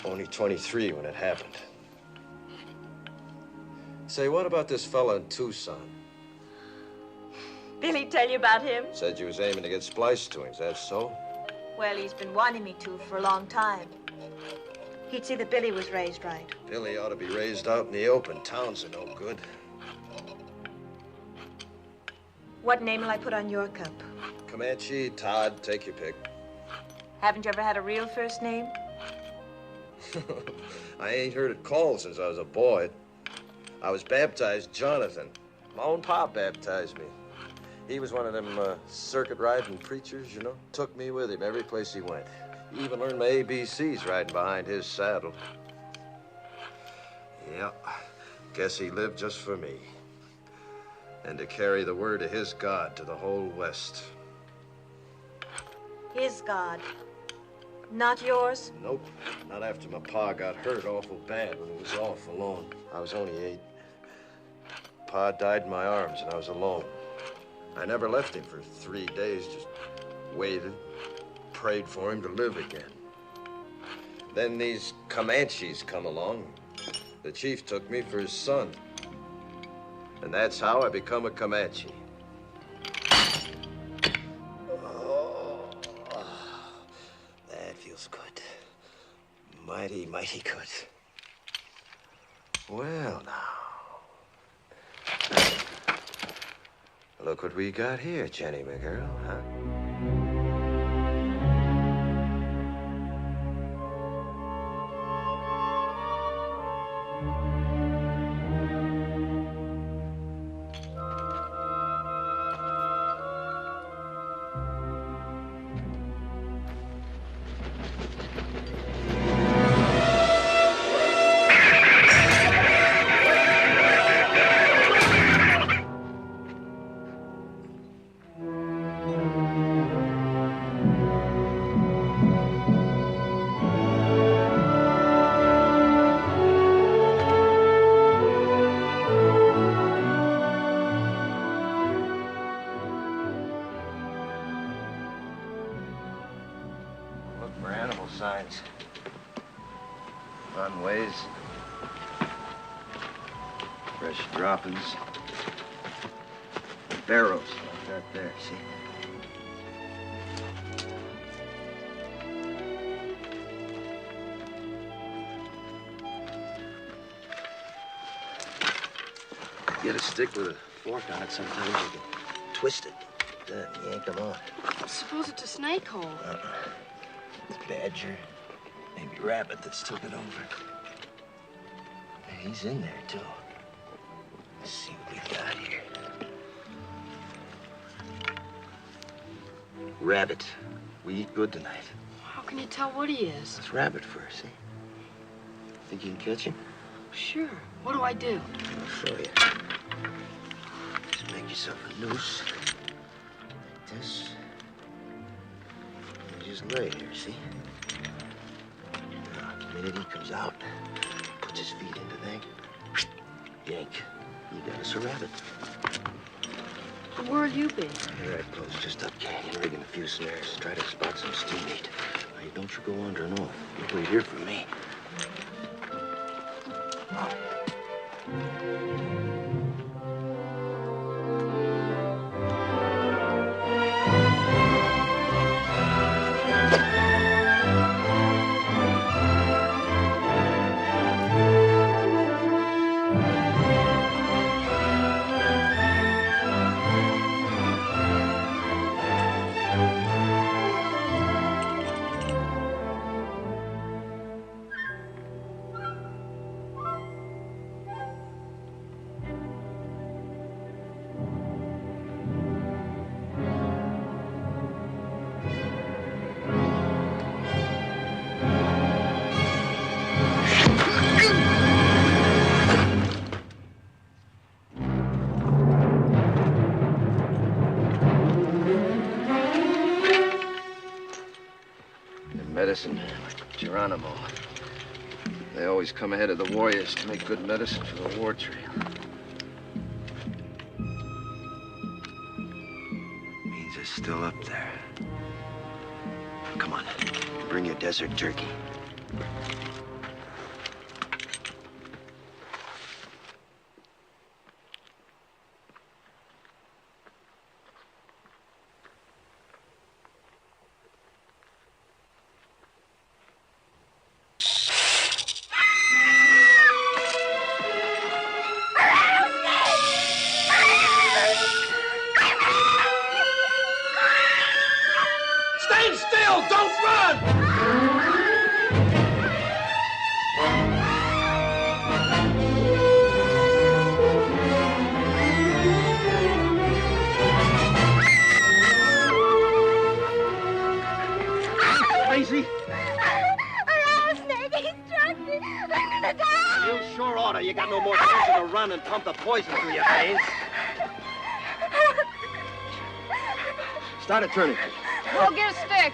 Only 23 when it happened. Say, what about this fella in Tucson? Billy tell you about him? Said you was aiming to get spliced to him. Is that so? Well, he's been wanting me to for a long time. He'd see that Billy was raised right. Billy ought to be raised out in the open. Towns are no good. What name will I put on your cup? Comanche, Todd, take your pick. Haven't you ever had a real first name? I ain't heard it called since I was a boy. I was baptized Jonathan. My own pop baptized me. He was one of them circuit-riding preachers, you know. Took me with him every place he went. He even learned my ABCs riding behind his saddle. Yeah, guess he lived just for me. And to carry the word of his God to the whole West. His God. Not yours? Nope, not after my pa got hurt awful bad when he was off alone. I was only 8. Pa died in my arms and I was alone. I never left him for 3 days, just waited, prayed for him to live again. Then these Comanches come along. The chief took me for his son. And that's how I become a Comanche. Oh, that feels good. Mighty, mighty good. Well, now. Look what we got here, Jenny, my girl, huh? Signs, runways, fresh droppings, barrels like that there, see? Get a stick with a fork on it, sometimes you can twist it, then yank them on. Suppose it's a snake hole. It's badger, maybe rabbit that's took it over. He's in there, too. Let's see what we got here. Rabbit. We eat good tonight. How can you tell what he is? It's rabbit fur, see? Think you can catch him? Sure. What do I do? I'll show you. Just make yourself a noose. Like this. Just lay here, see? Now, the minute he comes out, puts his feet into that, yank. You got us a rabbit. Where'll you be? Right close, just up canyon, rigging a few snares. Try to spot some steam meat. Now, don't you go wandering off. You wait here for me. Medicine, Geronimo. They always come ahead of the warriors to make good medicine for the war trail. Means they're still up there. Come on, bring your desert turkey. pump the poison through your veins. Start it turning. Go get a stick.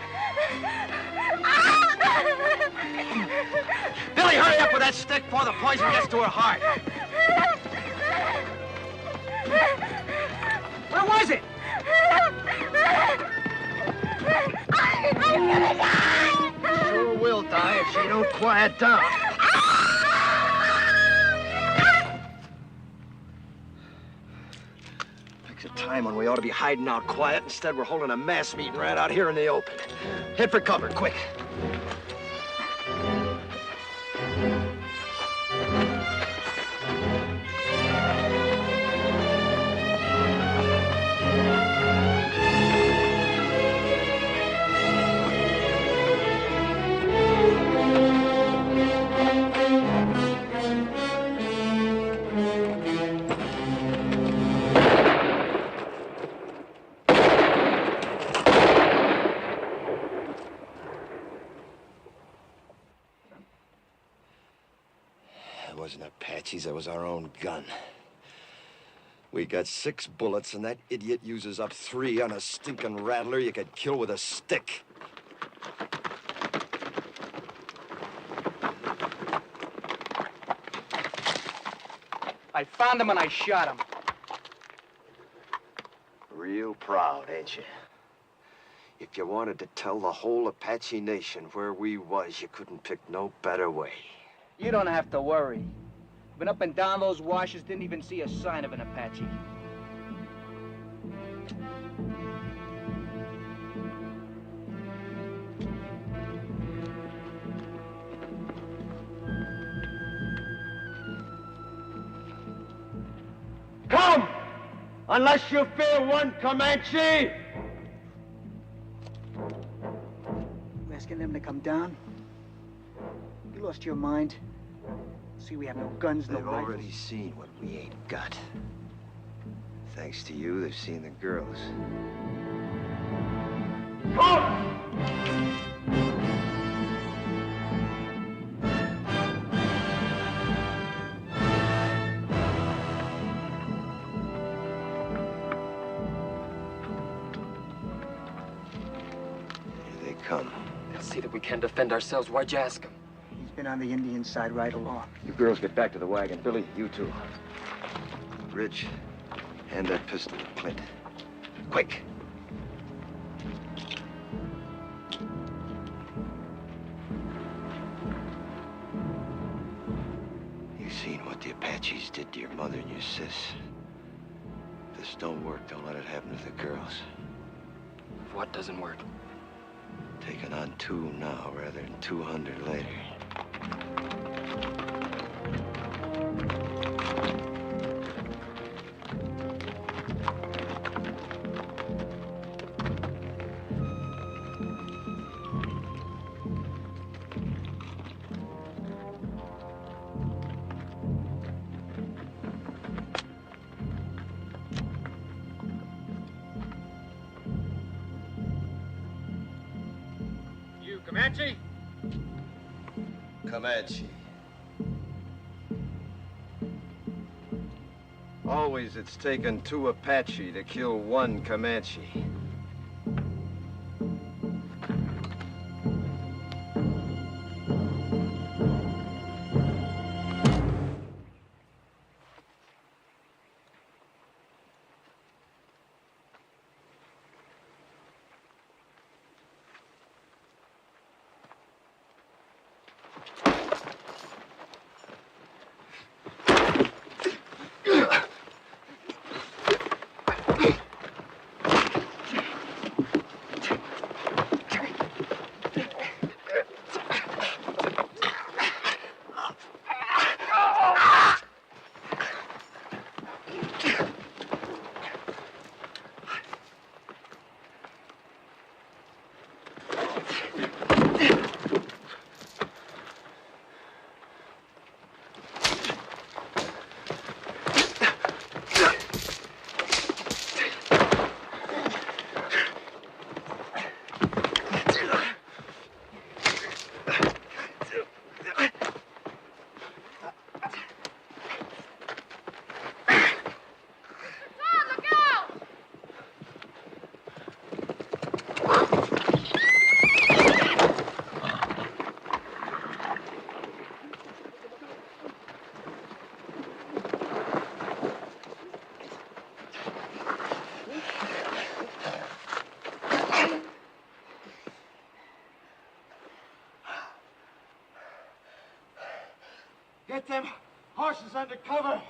Billy, hurry up with that stick before the poison gets to her heart. Where was it? I'm gonna die! Sure will die if she don't quiet down. Picks a time when we ought to be hiding out quiet. Instead, we're holding a mass meeting right out here in the open. Head for cover, quick. It wasn't Apaches, it was our own gun. We got 6 bullets, and that idiot uses up 3 on a stinking rattler you could kill with a stick. I found him and I shot him. Real proud, ain't you? If you wanted to tell the whole Apache nation where we was, you couldn't pick no better way. You don't have to worry. Been up and down those washes, didn't even see a sign of an Apache. Come! Unless you fear one Comanche! You asking them to come down? You lost your mind? See, we have no guns, no They've rifles. already seen what we ain't got. Thanks to you, they've seen the girls. Here they come. They'll see that we can't defend ourselves. Why'd you ask them? He's been on the Indian side right along. You girls get back to the wagon. Billy, you too. Rich, hand that pistol to Clint. Quick! You seen what the Apaches did to your mother and your sis. If this don't work, don't let it happen to the girls. What doesn't work? Taking on 2 now rather than 200 later. Comanche? Comanche. Always it's taken 2 Apache to kill 1 Comanche. Get them horses under cover.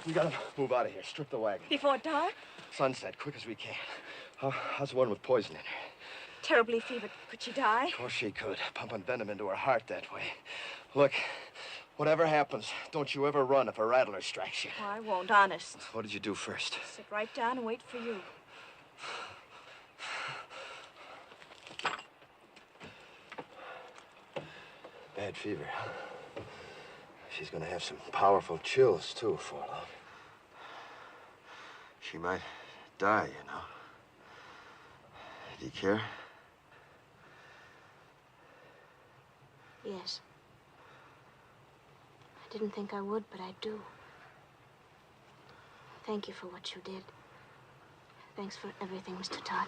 We gotta move out of here. Strip the wagon. Before dark? Sunset, quick as we can. How's the one with poison in her? Terribly fevered. Could she die? Of course she could. Pumping venom into her heart that way. Look, whatever happens, don't you ever run if a rattler strikes you. Oh, I won't, honest. What did you do first? Sit right down and wait for you. Bad fever. She's gonna have some powerful chills, too, for long. She might die, you know. Do you care? Yes. I didn't think I would, but I do. Thank you for what you did. Thanks for everything, Mr. Todd.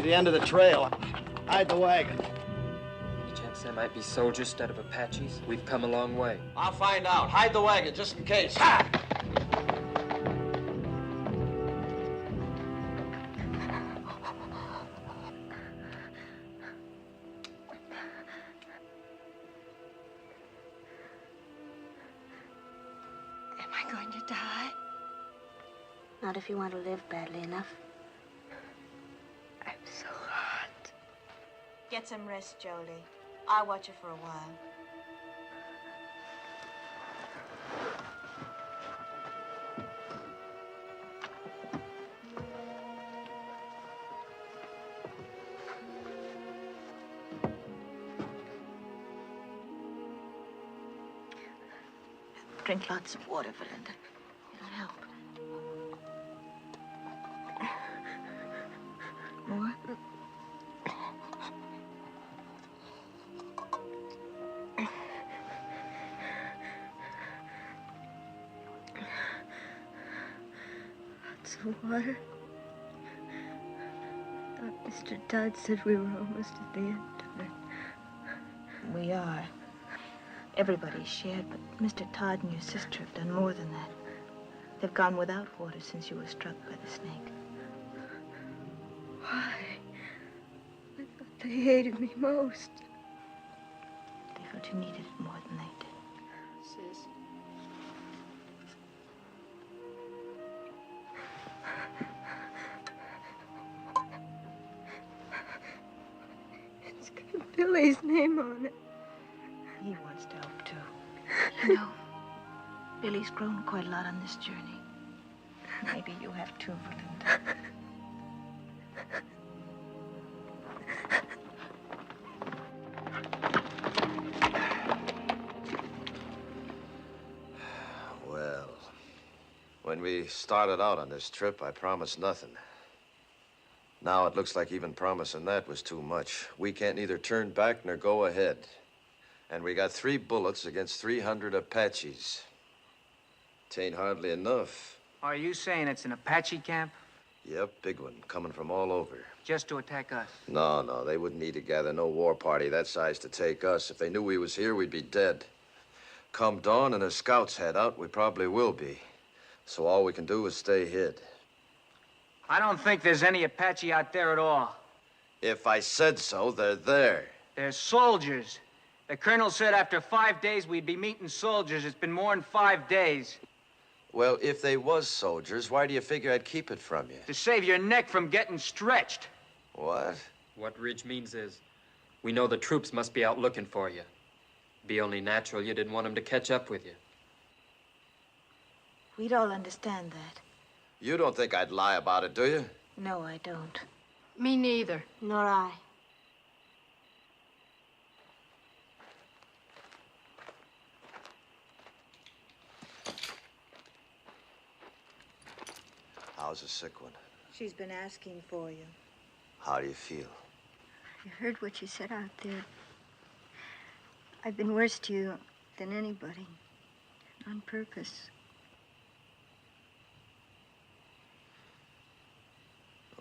The end of the trail. Hide the wagon. Any chance there might be soldiers instead of Apaches? We've come a long way. I'll find out. Hide the wagon, just in case. Ha! Am I going to die? Not if you want to live badly enough. So hot. Get some rest, Jolie. I'll watch her for a while. Drink lots of water, Valinda. It'll help. More? Lots of water. I thought Mr. Todd said we were almost at the end of it. We are. Everybody's shared, but Mr. Todd and your sister have done more than that. They've gone without water since you were struck by the snake. Why? I thought they hated me most. They felt you needed it more than they did. Sis. It's got Billy's name on it. He wants to help, too. You know, Billy's grown quite a lot on this journey. Maybe you have too, Valinda. Well, when we started out on this trip, I promised nothing. Now it looks like even promising that was too much. We can't neither turn back nor go ahead. And we got 3 bullets against 300 Apaches. Tain't hardly enough. Are you saying it's an Apache camp? Yep, big one, coming from all over. Just to attack us? No, they wouldn't need to gather no war party that size to take us. If they knew we was here, we'd be dead. Come dawn and the scouts head out, we probably will be. So all we can do is stay hid. I don't think there's any Apache out there at all. If I said so, they're there. They're soldiers. The colonel said after 5 days we'd be meeting soldiers. It's been more than 5 days. Well, if they was soldiers, why do you figure I'd keep it from you? To save your neck from getting stretched. What? What Ridge means is, we know the troops must be out looking for you. Be only natural you didn't want them to catch up with you. We'd all understand that. You don't think I'd lie about it, do you? No, I don't. Me neither. Nor I. How's the sick one? She's been asking for you. How do you feel? I heard what you said out there. I've been worse to you than anybody. On purpose.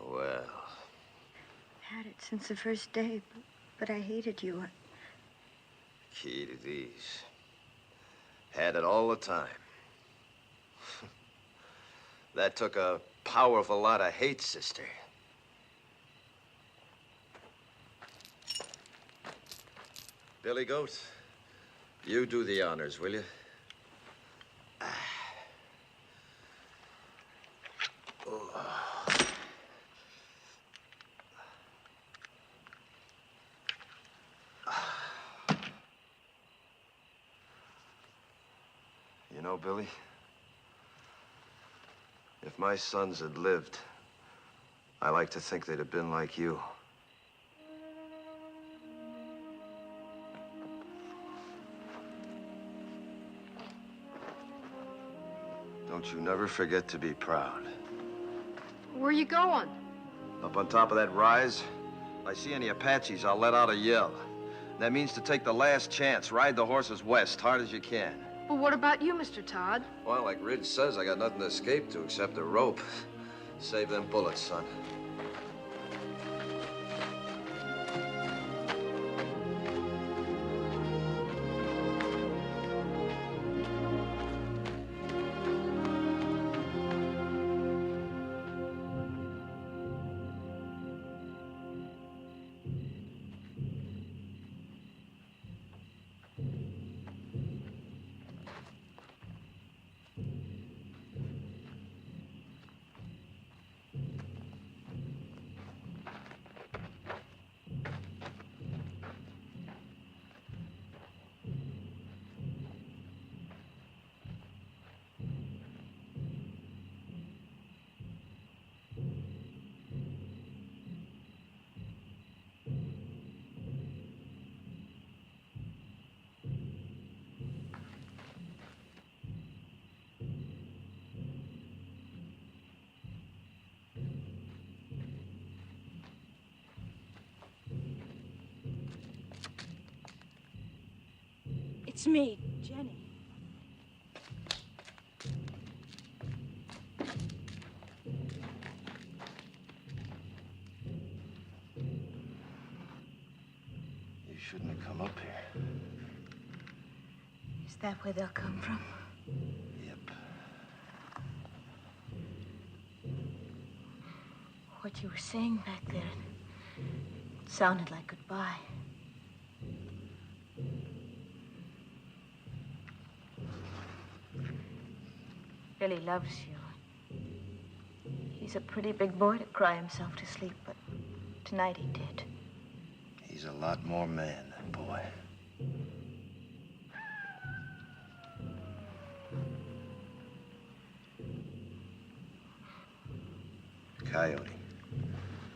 Well... I've had it since the first day, but I hated you. Key to these. Had it all the time. That took a powerful lot of hate, sister. Billy Goat, you do the honors, will you? You know, Billy, if my sons had lived, I like to think they'd have been like you. Don't you never forget to be proud. Where are you going? Up on top of that rise, if I see any Apaches, I'll let out a yell. That means to take the last chance, ride the horses west, hard as you can. Well, what about you, Mr. Todd? Well, like Ridge says, I got nothing to escape to except a rope. Save them bullets, son. It's me, Jenny. You shouldn't have come up here. Is that where they'll come from? Yep. What you were saying back there, it sounded like goodbye. Billy loves you. He's a pretty big boy to cry himself to sleep, but tonight he did. He's a lot more man, that boy. Coyote.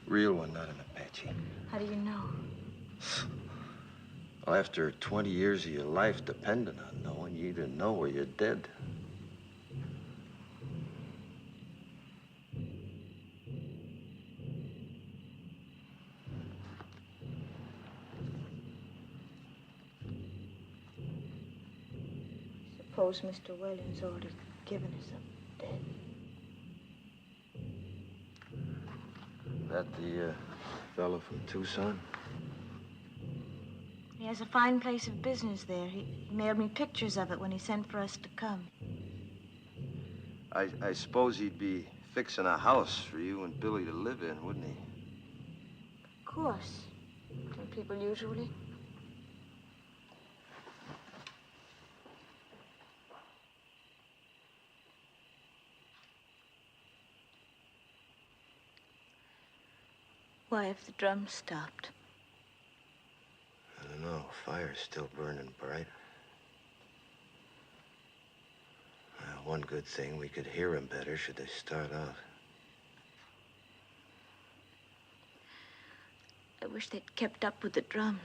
Real one, not an Apache. How do you know? Well, after 20 years of your life depending on knowing, you either know or you're dead. Suppose Mr. Whalen's already given us up dead. That the fellow from Tucson? He has a fine place of business there. He mailed me pictures of it when he sent for us to come. I suppose he'd be fixing a house for you and Billy to live in, wouldn't he? Of course. Don't people usually? Why have the drums stopped? I don't know. Fire's still burning bright. One good thing, we could hear them better should they start out. I wish they'd kept up with the drums.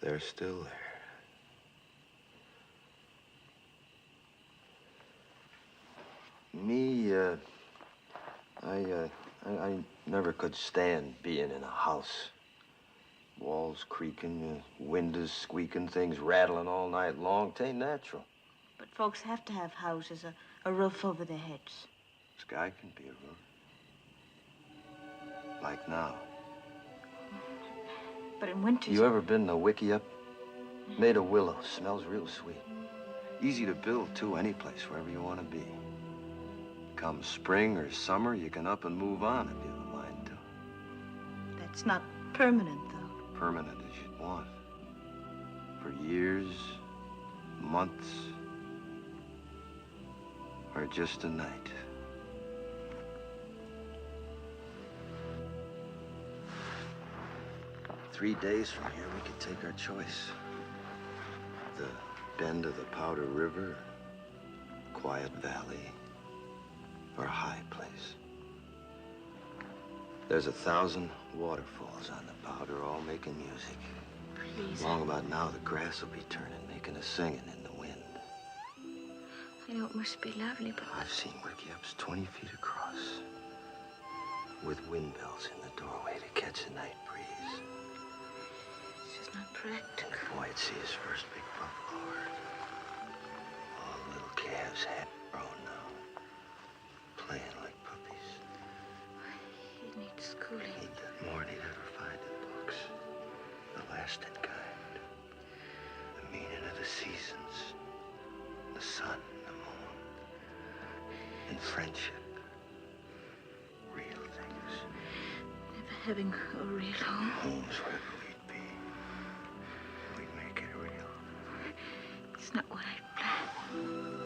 They're still there. Me, I never could stand being in a house. Walls creaking, windows squeaking, things rattling all night long. 'Tain't natural. But folks have to have houses, a roof over their heads. Sky can be a roof. Like now. But in winter... You ever been to Wickiup? Made of willow. Smells real sweet. Easy to build, too, any place, wherever you want to be. Come spring or summer, you can up and move on if you have a mind to. That's not permanent, though. Permanent as you'd want. For years, months, or just a night. Three days from here, we could take our choice. The bend of the Powder River, quiet valley, or a high place. There's 1,000 waterfalls on the Powder, all making music. Please. Long about now, the grass will be turning, making a singing in the wind. I know it must be lovely, but... I've seen Wickiups 20 feet across, with windmills in the doorway to catch a night breeze. It's just not practical. And the boy'd see his first big buffalo herd. All the little calves half grown now, playing like puppies. He needs schooling. Need that more than he'd ever find in books. The lasting kind. The meaning of the seasons. The sun, the moon. And friendship. Real things. Never having a real home. Home's wherever we'd be. We'd make it real. It's not what I planned.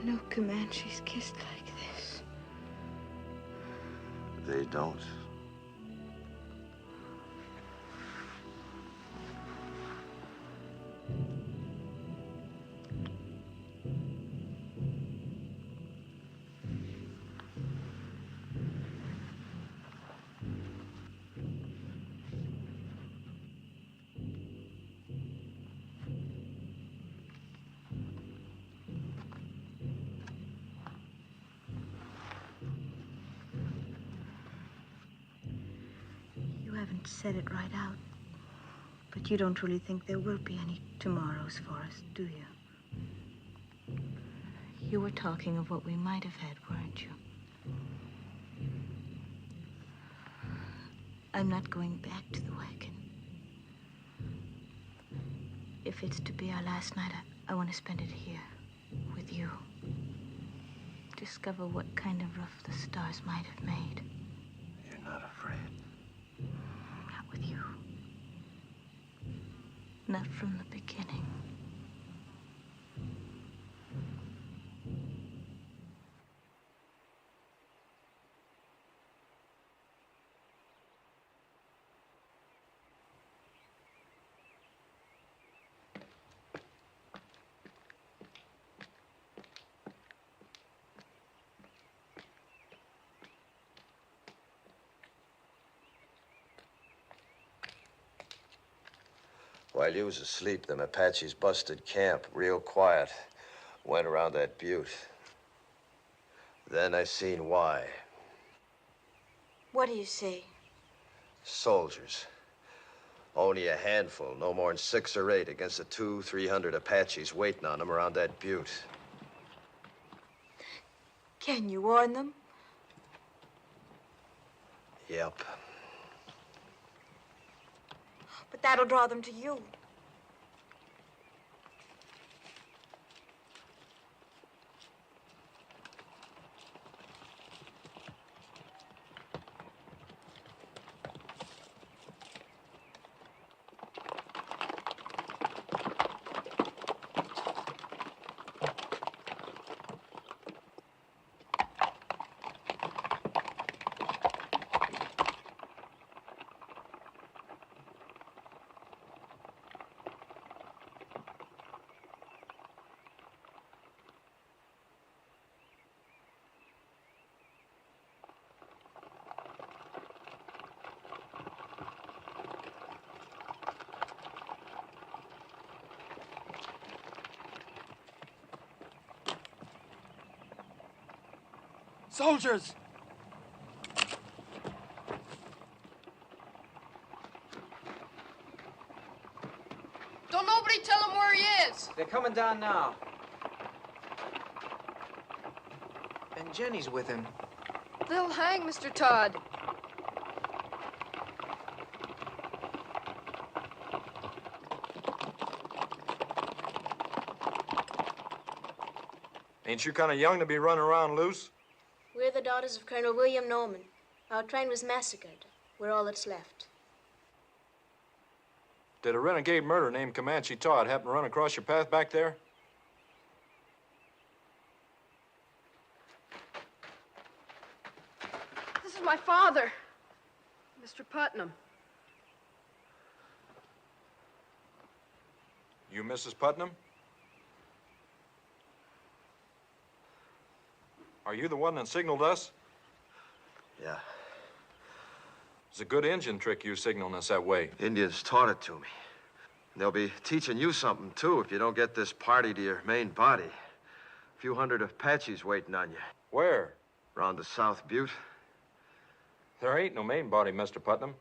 No Comanches kissed like this. They don't. You haven't said it right out. But you don't really think there will be any tomorrows for us, do you? You were talking of what we might have had, weren't you? I'm not going back to the wagon. If it's to be our last night, I want to spend it here, with you. Discover what kind of roof the stars might have made. You're not afraid. Not with you. Not from the beginning. While you was asleep, them Apaches busted camp, real quiet. Went around that butte. Then I seen why. What do you see? Soldiers. Only a handful, no more than 6 or 8 against the 200-300 Apaches waiting on them around that butte. Can you warn them? Yep. But that'll draw them to you. Soldiers! Don't nobody tell him where he is. They're coming down now. And Jenny's with him. They'll hang Mr. Todd. Ain't you kind of young to be running around loose? We're the daughters of Colonel William Norman. Our train was massacred. We're all that's left. Did a renegade murderer named Comanche Todd happen to run across your path back there? This is my father, Mr. Putnam. You Mrs. Putnam? Are you the one that signaled us? Yeah. It's a good Indian trick you signaling us that way. Indians taught it to me. And they'll be teaching you something, too, if you don't get this party to your main body. A few hundred Apaches waiting on you. Where? Around the South Butte. There ain't no main body, Mr. Putnam.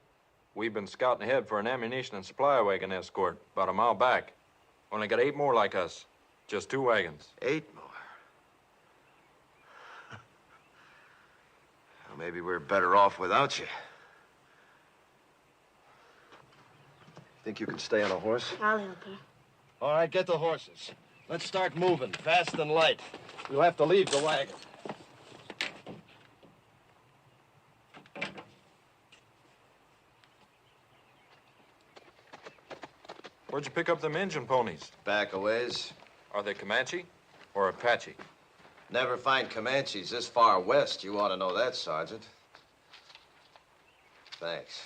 We've been scouting ahead for an ammunition and supply wagon escort about a mile back. Only got 8 more like us. Just 2 wagons. 8 more? Well, maybe we're better off without you. Think you can stay on a horse? I'll help her. All right, get the horses. Let's start moving, fast and light. We'll have to leave the wagon. Where'd you pick up them Injun ponies? Back a ways. Are they Comanche or Apache? Never find Comanches this far west. You ought to know that, Sergeant. Thanks.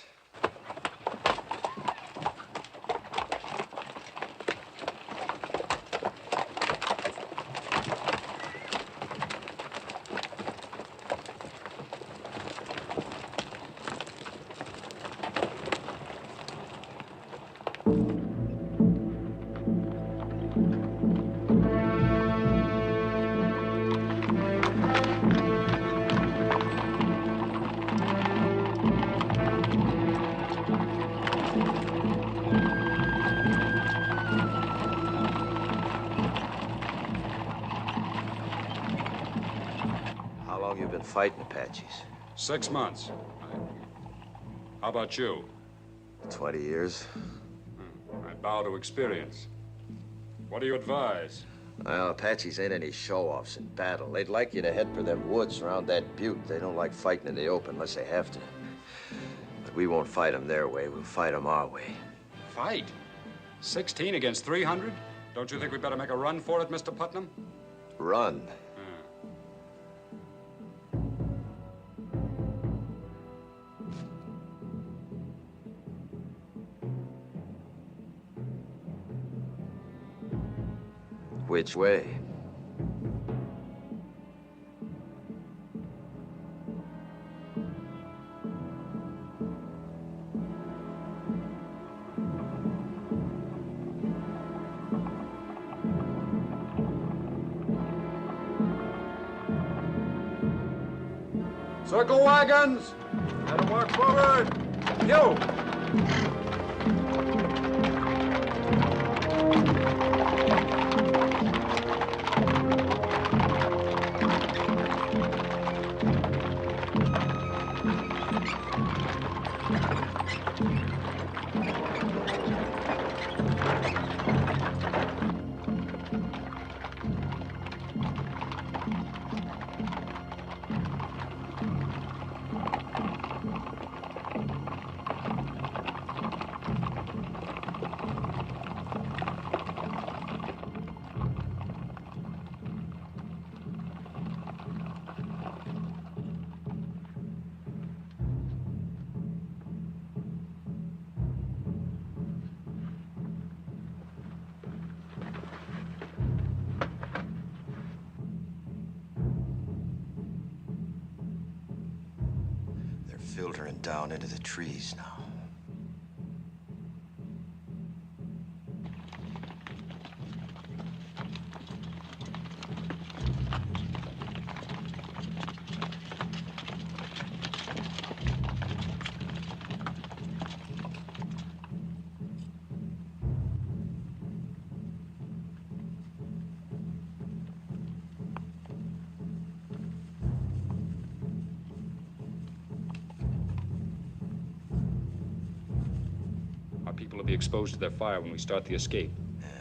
Fighting Apaches. 6 months. How about you? 20 years. I bow to experience. What do you advise? Well, Apaches ain't any show-offs in battle. They'd like you to head for them woods around that butte. They don't like fighting in the open unless they have to. But we won't fight them their way. We'll fight them our way. Fight? 16 against 300? Don't you think we better make a run for it, Mr. Putnam? Run? Which way? Circle wagons! Let them work forward! You! filtering down into the trees now. People will be exposed to their fire when we start the escape.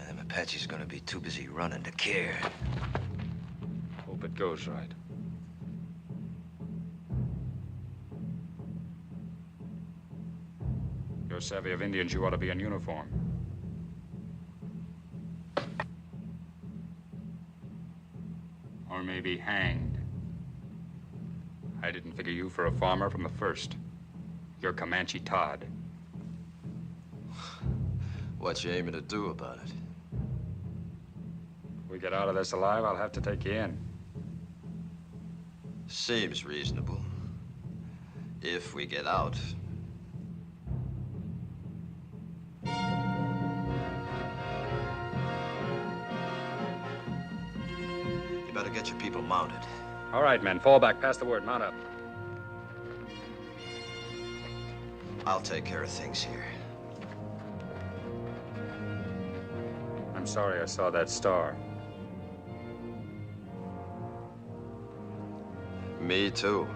Them Apaches are gonna be too busy running to care. Hope it goes right. You're savvy of Indians, you ought to be in uniform. Or maybe hanged. I didn't figure you for a farmer from the first. You're Comanche Todd. What you aiming to do about it? If we get out of this alive, I'll have to take you in. Seems reasonable. If we get out. You better get your people mounted. All right, men. Fall back. Pass the word. Mount up. I'll take care of things here. I'm sorry I saw that star. Me too.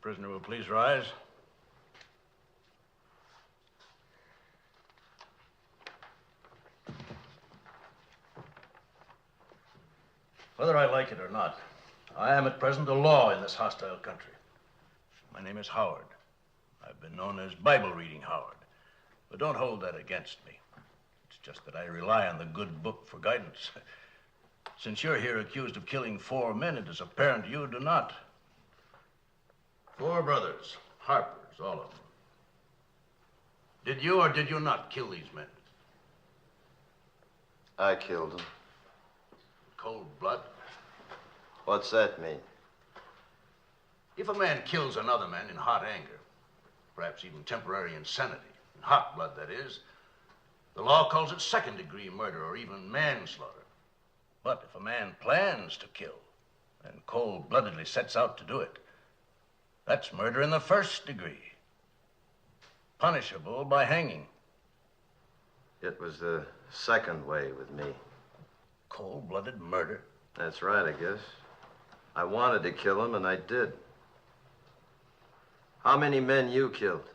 Prisoner will please rise. Whether I like it or not, I am at present a law in this hostile country. My name is Howard. I've been known as Bible Reading Howard, but don't hold that against me. It's just that I rely on the good book for guidance. Since you're here accused of killing 4 men, it is apparent you do not. 4 brothers, Harpers, all of them. Did you or did you not kill these men? I killed them. Cold blood? What's that mean? If a man kills another man in hot anger, perhaps even temporary insanity, hot blood, that is, the law calls it second-degree murder or even manslaughter. But if a man plans to kill and cold-bloodedly sets out to do it, that's murder in the first degree, punishable by hanging. It was the second way with me. Cold-blooded murder? That's right, I guess. I wanted to kill him, and I did. How many men you killed?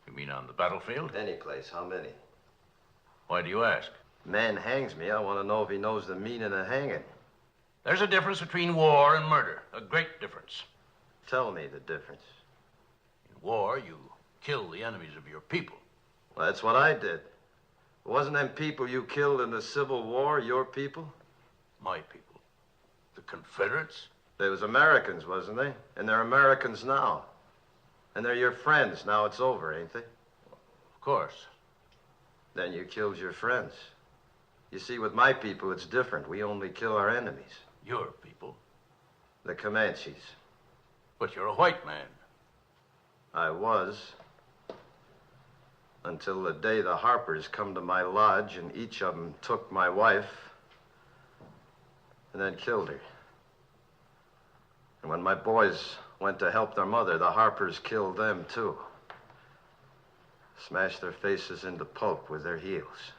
You mean on the battlefield? Any place. How many? Why do you ask? Man hangs me. I want to know if he knows the meaning of hanging. There's a difference between war and murder. A great difference. Tell me the difference. In war, you kill the enemies of your people. Well, that's what I did. Wasn't them people you killed in the Civil War your people? My people. The Confederates? They was Americans, wasn't they? And they're Americans now. And they're your friends. Now it's over, ain't they? Of course. Then you killed your friends. You see, with my people, it's different. We only kill our enemies. Your people? The Comanches. But you're a white man. I was. Until the day the Harpers come to my lodge and each of them took my wife and then killed her. And when my boys went to help their mother, the Harpers killed them too. Smashed their faces into pulp with their heels.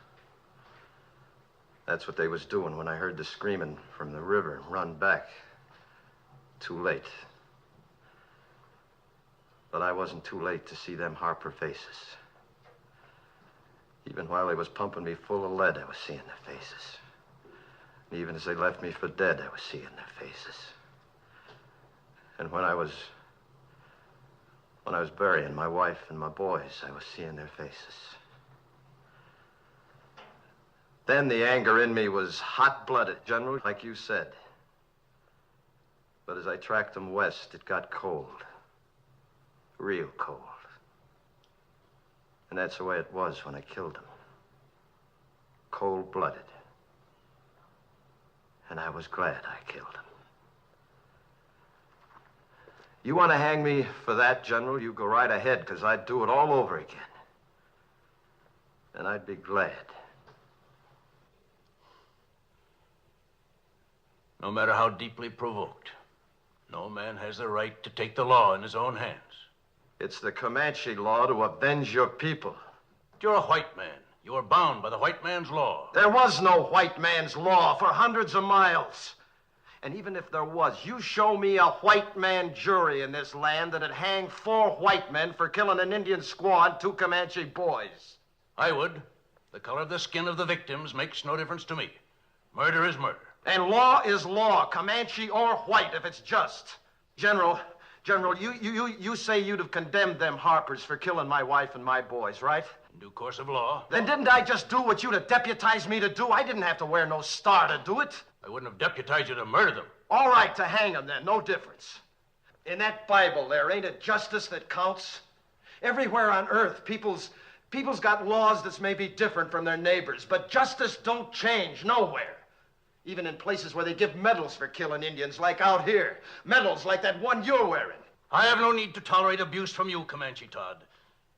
That's what they was doing when I heard the screaming from the river and run back. Too late. But I wasn't too late to see them Harper faces. Even while they was pumping me full of lead, I was seeing their faces. And even as they left me for dead, I was seeing their faces. And when I was burying my wife and my boys, I was seeing their faces. Then the anger in me was hot-blooded, General, like you said. But as I tracked them west, it got cold. Real cold. And that's the way it was when I killed them. Cold-blooded. And I was glad I killed him. You want to hang me for that, General? You go right ahead, because I'd do it all over again. And I'd be glad. No matter how deeply provoked, no man has the right to take the law in his own hands. It's the Comanche law to avenge your people. You're a white man. You are bound by the white man's law. There was no white man's law for hundreds of miles. And even if there was, you show me a white man jury in this land that'd hang 4 white men for killing an Indian squaw and 2 Comanche boys. I would. The color of the skin of the victims makes no difference to me. Murder is murder. And law is law, Comanche or white, if it's just. General, you say you'd have condemned them Harpers for killing my wife and my boys, right? In due course of law. Then didn't I just do what you'd have deputized me to do? I didn't have to wear no star to do it. I wouldn't have deputized you to murder them. All right, to hang them then, no difference. In that Bible there, ain't it justice that counts? Everywhere on earth, people's got laws that's maybe different from their neighbors, but justice don't change nowhere. Even in places where they give medals for killing Indians, like out here. Medals like that one you're wearing. I have no need to tolerate abuse from you, Comanche Todd.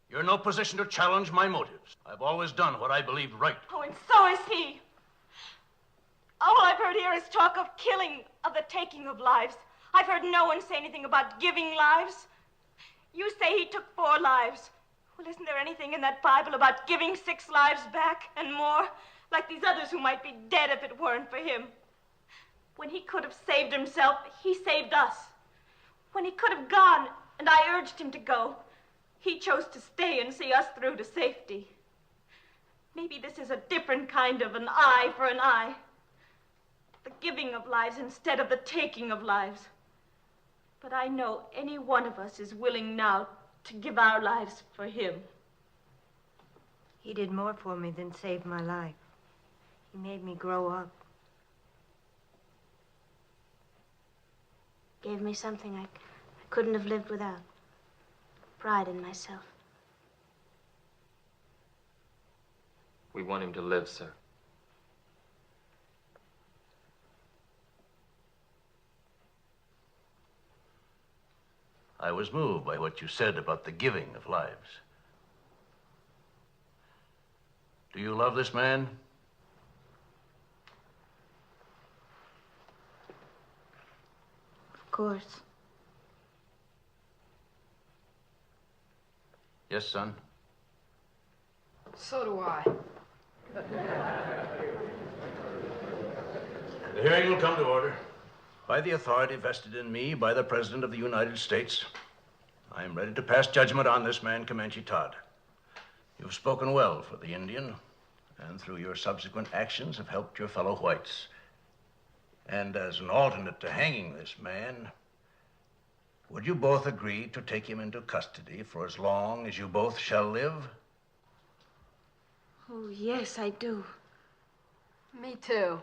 You're in no position to challenge my motives. I've always done what I believed right. Oh, and so is he. All I've heard here is talk of killing, of the taking of lives. I've heard no one say anything about giving lives. You say he took 4 lives. Well, isn't there anything in that Bible about giving 6 lives back and more? Like these others who might be dead if it weren't for him. When he could have saved himself, he saved us. When he could have gone, and I urged him to go, he chose to stay and see us through to safety. Maybe this is a different kind of an eye for an eye. The giving of lives instead of the taking of lives. But I know any one of us is willing now to give our lives for him. He did more for me than save my life. He made me grow up. Gave me something I couldn't have lived without. Pride in myself. We want him to live, sir. I was moved by what you said about the giving of lives. Do you love this man? Of course. Yes, son. So do I. The hearing will come to order. By the authority vested in me by the President of the United States, I am ready to pass judgment on this man, Comanche Todd. You've spoken well for the Indian, and through your subsequent actions have helped your fellow whites. And as an alternate to hanging this man, would you both agree to take him into custody for as long as you both shall live? Oh, yes, I do. Me too.